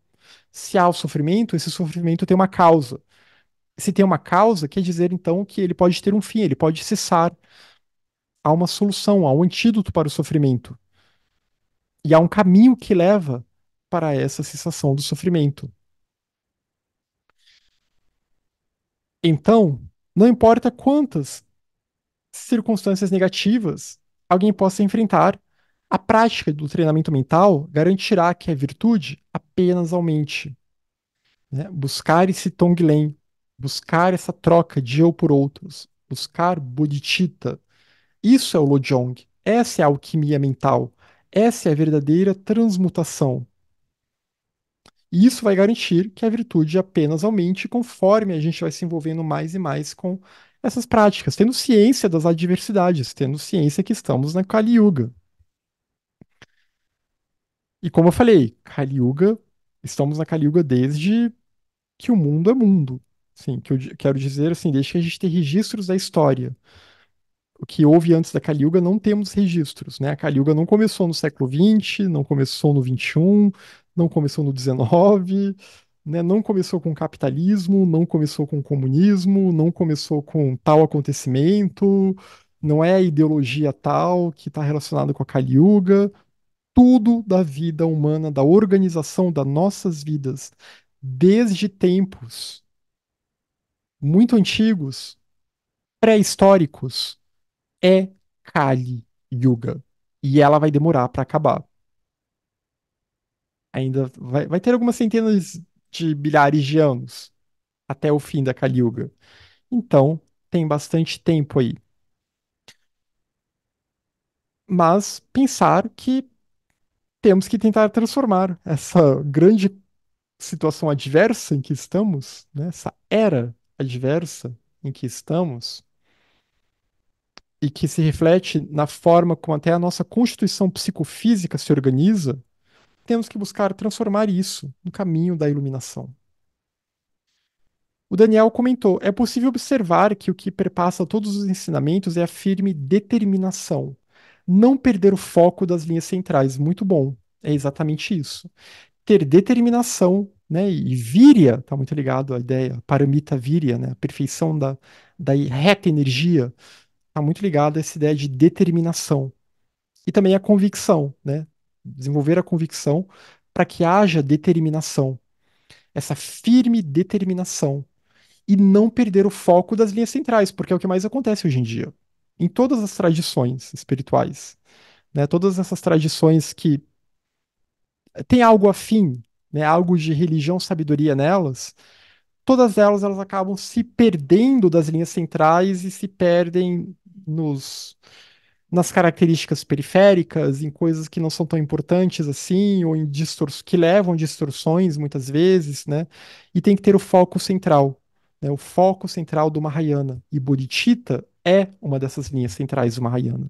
Se há o sofrimento, esse sofrimento tem uma causa. Se tem uma causa, quer dizer então que ele pode ter um fim, ele pode cessar. Há uma solução, há um antídoto para o sofrimento. E há um caminho que leva para essa cessação do sofrimento. Então, não importa quantas circunstâncias negativas alguém possa enfrentar, a prática do treinamento mental garantirá que a virtude apenas aumente, né? Buscar esse Tonglen, buscar essa troca de eu por outros, buscar bodhicitta. Isso é o Lojong. Essa é a alquimia mental. Essa é a verdadeira transmutação. E isso vai garantir que a virtude apenas aumente conforme a gente vai se envolvendo mais e mais com essas práticas, tendo ciência das adversidades, tendo ciência que estamos na Kali Yuga. E como eu falei, Kali Yuga, estamos na Kali Yuga desde que o mundo é mundo. Sim, que eu quero dizer assim, desde que a gente tem registros da história. O que houve antes da Kali Yuga não temos registros, né? A Kali Yuga não começou no século XX, não começou no XXI, não começou no XIX, né? Não começou com o capitalismo, não começou com o comunismo, não começou com tal acontecimento, não é a ideologia tal que está relacionada com a Kali Yuga. Tudo da vida humana, da organização das nossas vidas, desde tempos muito antigos, pré-históricos, é Kali Yuga. E ela vai demorar para acabar. Ainda vai ter algumas centenas de bilhares de anos até o fim da Kali Yuga. Então, tem bastante tempo aí. Mas pensar que temos que tentar transformar essa grande situação adversa em que estamos, né, essa era adversa em que estamos, e que se reflete na forma como até a nossa constituição psicofísica se organiza, temos que buscar transformar isso no caminho da iluminação. O Daniel comentou: é possível observar que o que perpassa todos os ensinamentos é a firme determinação. Não perder o foco das linhas centrais. Muito bom. É exatamente isso. Ter determinação, né? E víria está muito ligado à ideia, paramita víria, né? A perfeição da reta energia, está muito ligado a essa ideia de determinação. E também a convicção, né? Desenvolver a convicção para que haja determinação, essa firme determinação e não perder o foco das linhas centrais, porque é o que mais acontece hoje em dia. Em todas as tradições espirituais, né? Todas essas tradições que têm algo afim, né? Algo de religião, sabedoria nelas, todas elas acabam se perdendo das linhas centrais e se perdem nos nas características periféricas, em coisas que não são tão importantes assim, ou em que levam a distorções muitas vezes, né? E tem que ter o foco central, né? O foco central do Mahayana. E Bodhicitta é uma dessas linhas centrais do Mahayana.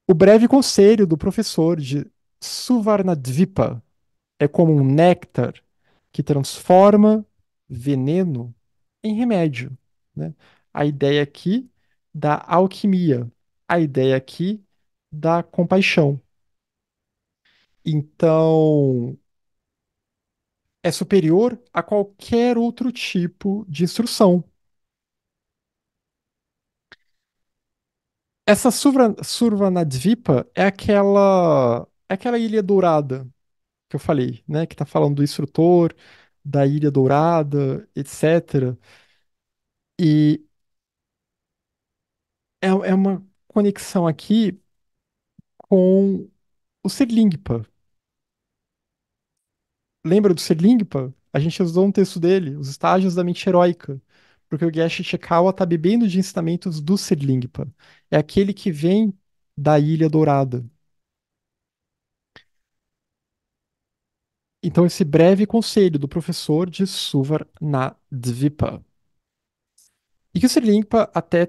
O breve conselho do professor de Suvarnadvipa é como um néctar que transforma veneno em remédio, né? A ideia aqui da alquimia, a ideia aqui da compaixão. Então, é superior a qualquer outro tipo de instrução. Essa Survanadvipa é aquela ilha dourada que eu falei, né? Que está falando do instrutor, da ilha dourada, etc. E é uma conexão aqui com o Serlingpa. Lembra do Serlingpa? A gente usou um texto dele, Os Estágios da Mente Heróica, porque o Geshe Chekawa está bebendo de ensinamentos do Serlingpa. É aquele que vem da Ilha Dourada. Então, esse breve conselho do professor de Suvarnadvipa. E que o Serlingpa até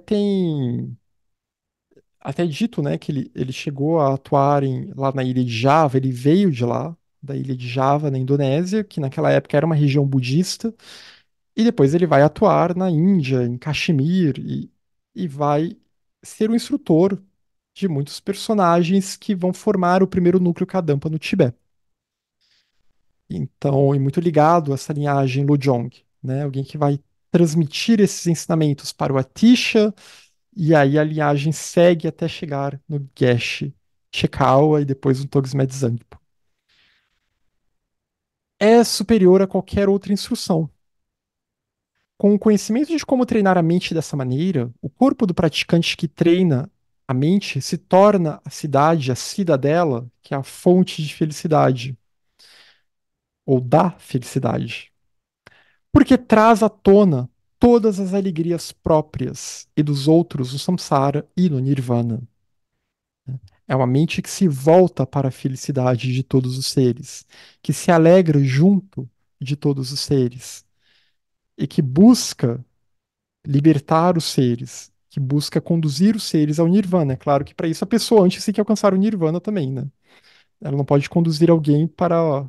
dito, né, que ele chegou a atuar lá na ilha de Java, ele veio de lá, da ilha de Java, na Indonésia, que naquela época era uma região budista. E depois ele vai atuar na Índia, em Caxemir, e vai ser o instrutor de muitos personagens que vão formar o primeiro núcleo Kadampa no Tibete. Então, é muito ligado a essa linhagem Lojong, né? Alguém que vai transmitir esses ensinamentos para o Atisha, e aí a linhagem segue até chegar no Geshe Chekawa e depois no Togsmed Zanpo. É superior a qualquer outra instrução. Com o conhecimento de como treinar a mente dessa maneira, o corpo do praticante que treina a mente se torna a cidade, a cidadela, que é a fonte de felicidade, ou da felicidade. Porque traz à tona todas as alegrias próprias e dos outros no samsara e no nirvana. É uma mente que se volta para a felicidade de todos os seres, que se alegra junto de todos os seres e que busca libertar os seres, que busca conduzir os seres ao nirvana. É claro que para isso a pessoa antes tem que alcançar o nirvana também, né? Ela não pode conduzir alguém para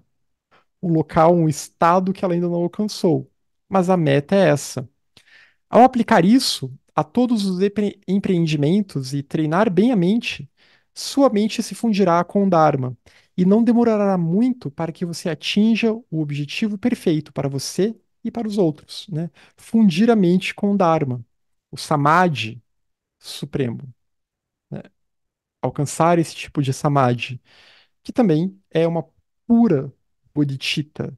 um local, um estado que ela ainda não alcançou. Mas a meta é essa. Ao aplicar isso a todos os empreendimentos e treinar bem a mente, sua mente se fundirá com o Dharma e não demorará muito para que você atinja o objetivo perfeito para você e para os outros, né? Fundir a mente com o Dharma, o Samadhi supremo, né? Alcançar esse tipo de Samadhi, que também é uma pura bodhicitta,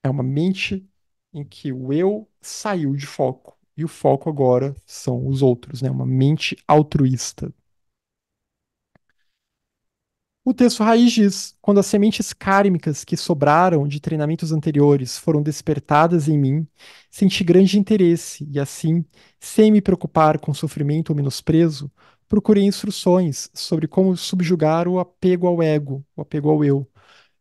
é uma mente em que o eu saiu de foco e o foco agora são os outros, né? Uma mente altruísta. O texto raiz diz: quando as sementes kármicas que sobraram de treinamentos anteriores foram despertadas em mim, senti grande interesse e, assim, sem me preocupar com sofrimento ou menosprezo, procurei instruções sobre como subjugar o apego ao ego, o apego ao eu.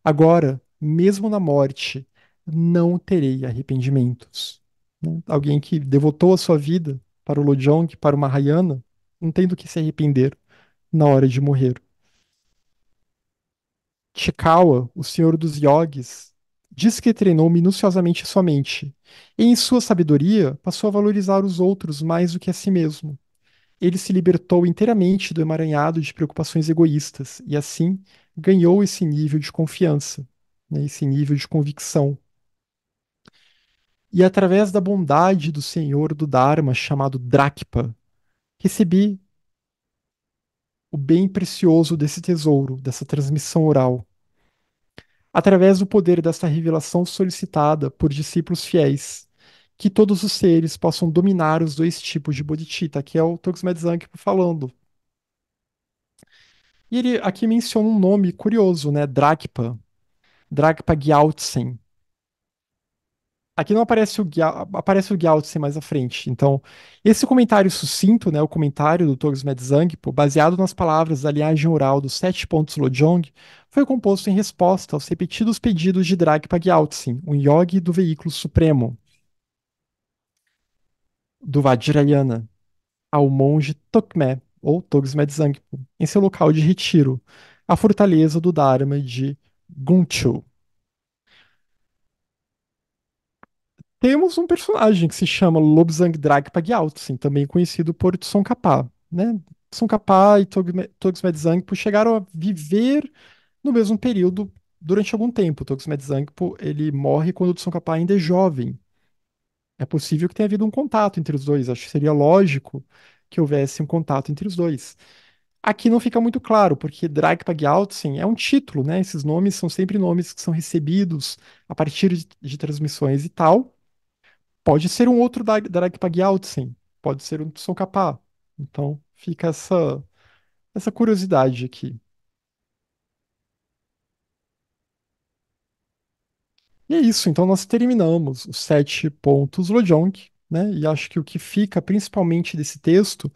Agora, mesmo na morte, não terei arrependimentos. Né? Alguém que devotou a sua vida para o Lojong, para o Mahayana, não tem do que se arrepender na hora de morrer. Chikawa, o senhor dos yogis, diz que treinou minuciosamente sua mente, e em sua sabedoria passou a valorizar os outros mais do que a si mesmo. Ele se libertou inteiramente do emaranhado de preocupações egoístas e, assim, ganhou esse nível de confiança, né, esse nível de convicção. E através da bondade do Senhor do Dharma, chamado Drakpa, recebi o bem precioso desse tesouro, dessa transmissão oral. Através do poder desta revelação solicitada por discípulos fiéis, que todos os seres possam dominar os dois tipos de bodhicitta, que é o Togsmed Zankipo falando. E ele aqui menciona um nome curioso, né? Drakpa. Drakpa Gyaltsen. Aqui não aparece aparece o Gyaltsen mais à frente. Então, esse comentário sucinto, né, o comentário do Togsmed Zangpo, baseado nas palavras da linhagem oral dos sete pontos Lojong, foi composto em resposta aos repetidos pedidos de Dragpa Gyaltsen, um yogi do veículo supremo, do Vajrayana, ao monge Tokme, ou Togsmed Zangpo, em seu local de retiro, a fortaleza do Dharma de Guncho. Temos um personagem que se chama Lobsang Dragpa Gyaltsen, também conhecido por Tsongkhapa, né? Tsongkhapa e Togsmed Zangpo chegaram a viver no mesmo período durante algum tempo. Togsmed Zangpo, ele morre quando Tsongkhapa ainda é jovem. É possível que tenha havido um contato entre os dois. Acho que seria lógico que houvesse um contato entre os dois. Aqui não fica muito claro, porque Dragpa Gyaltsen é um título, né? Esses nomes são sempre nomes que são recebidos a partir de transmissões e tal. Pode ser um outro Dragpa Gyaltsen, pode ser um Tsongkhapa. Então fica essa curiosidade aqui. E é isso, então nós terminamos os sete pontos Lojong, né? E acho que o que fica principalmente desse texto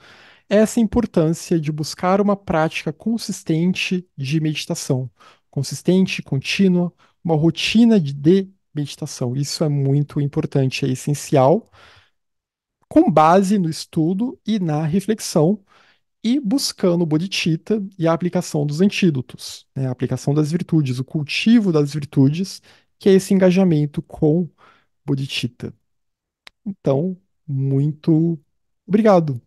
é essa importância de buscar uma prática consistente de meditação, consistente, contínua, uma rotina de meditação. Isso é muito importante, é essencial, com base no estudo e na reflexão e buscando o bodhicitta e a aplicação dos antídotos, né? A aplicação das virtudes, o cultivo das virtudes, que é esse engajamento com bodhicitta. Então, muito obrigado.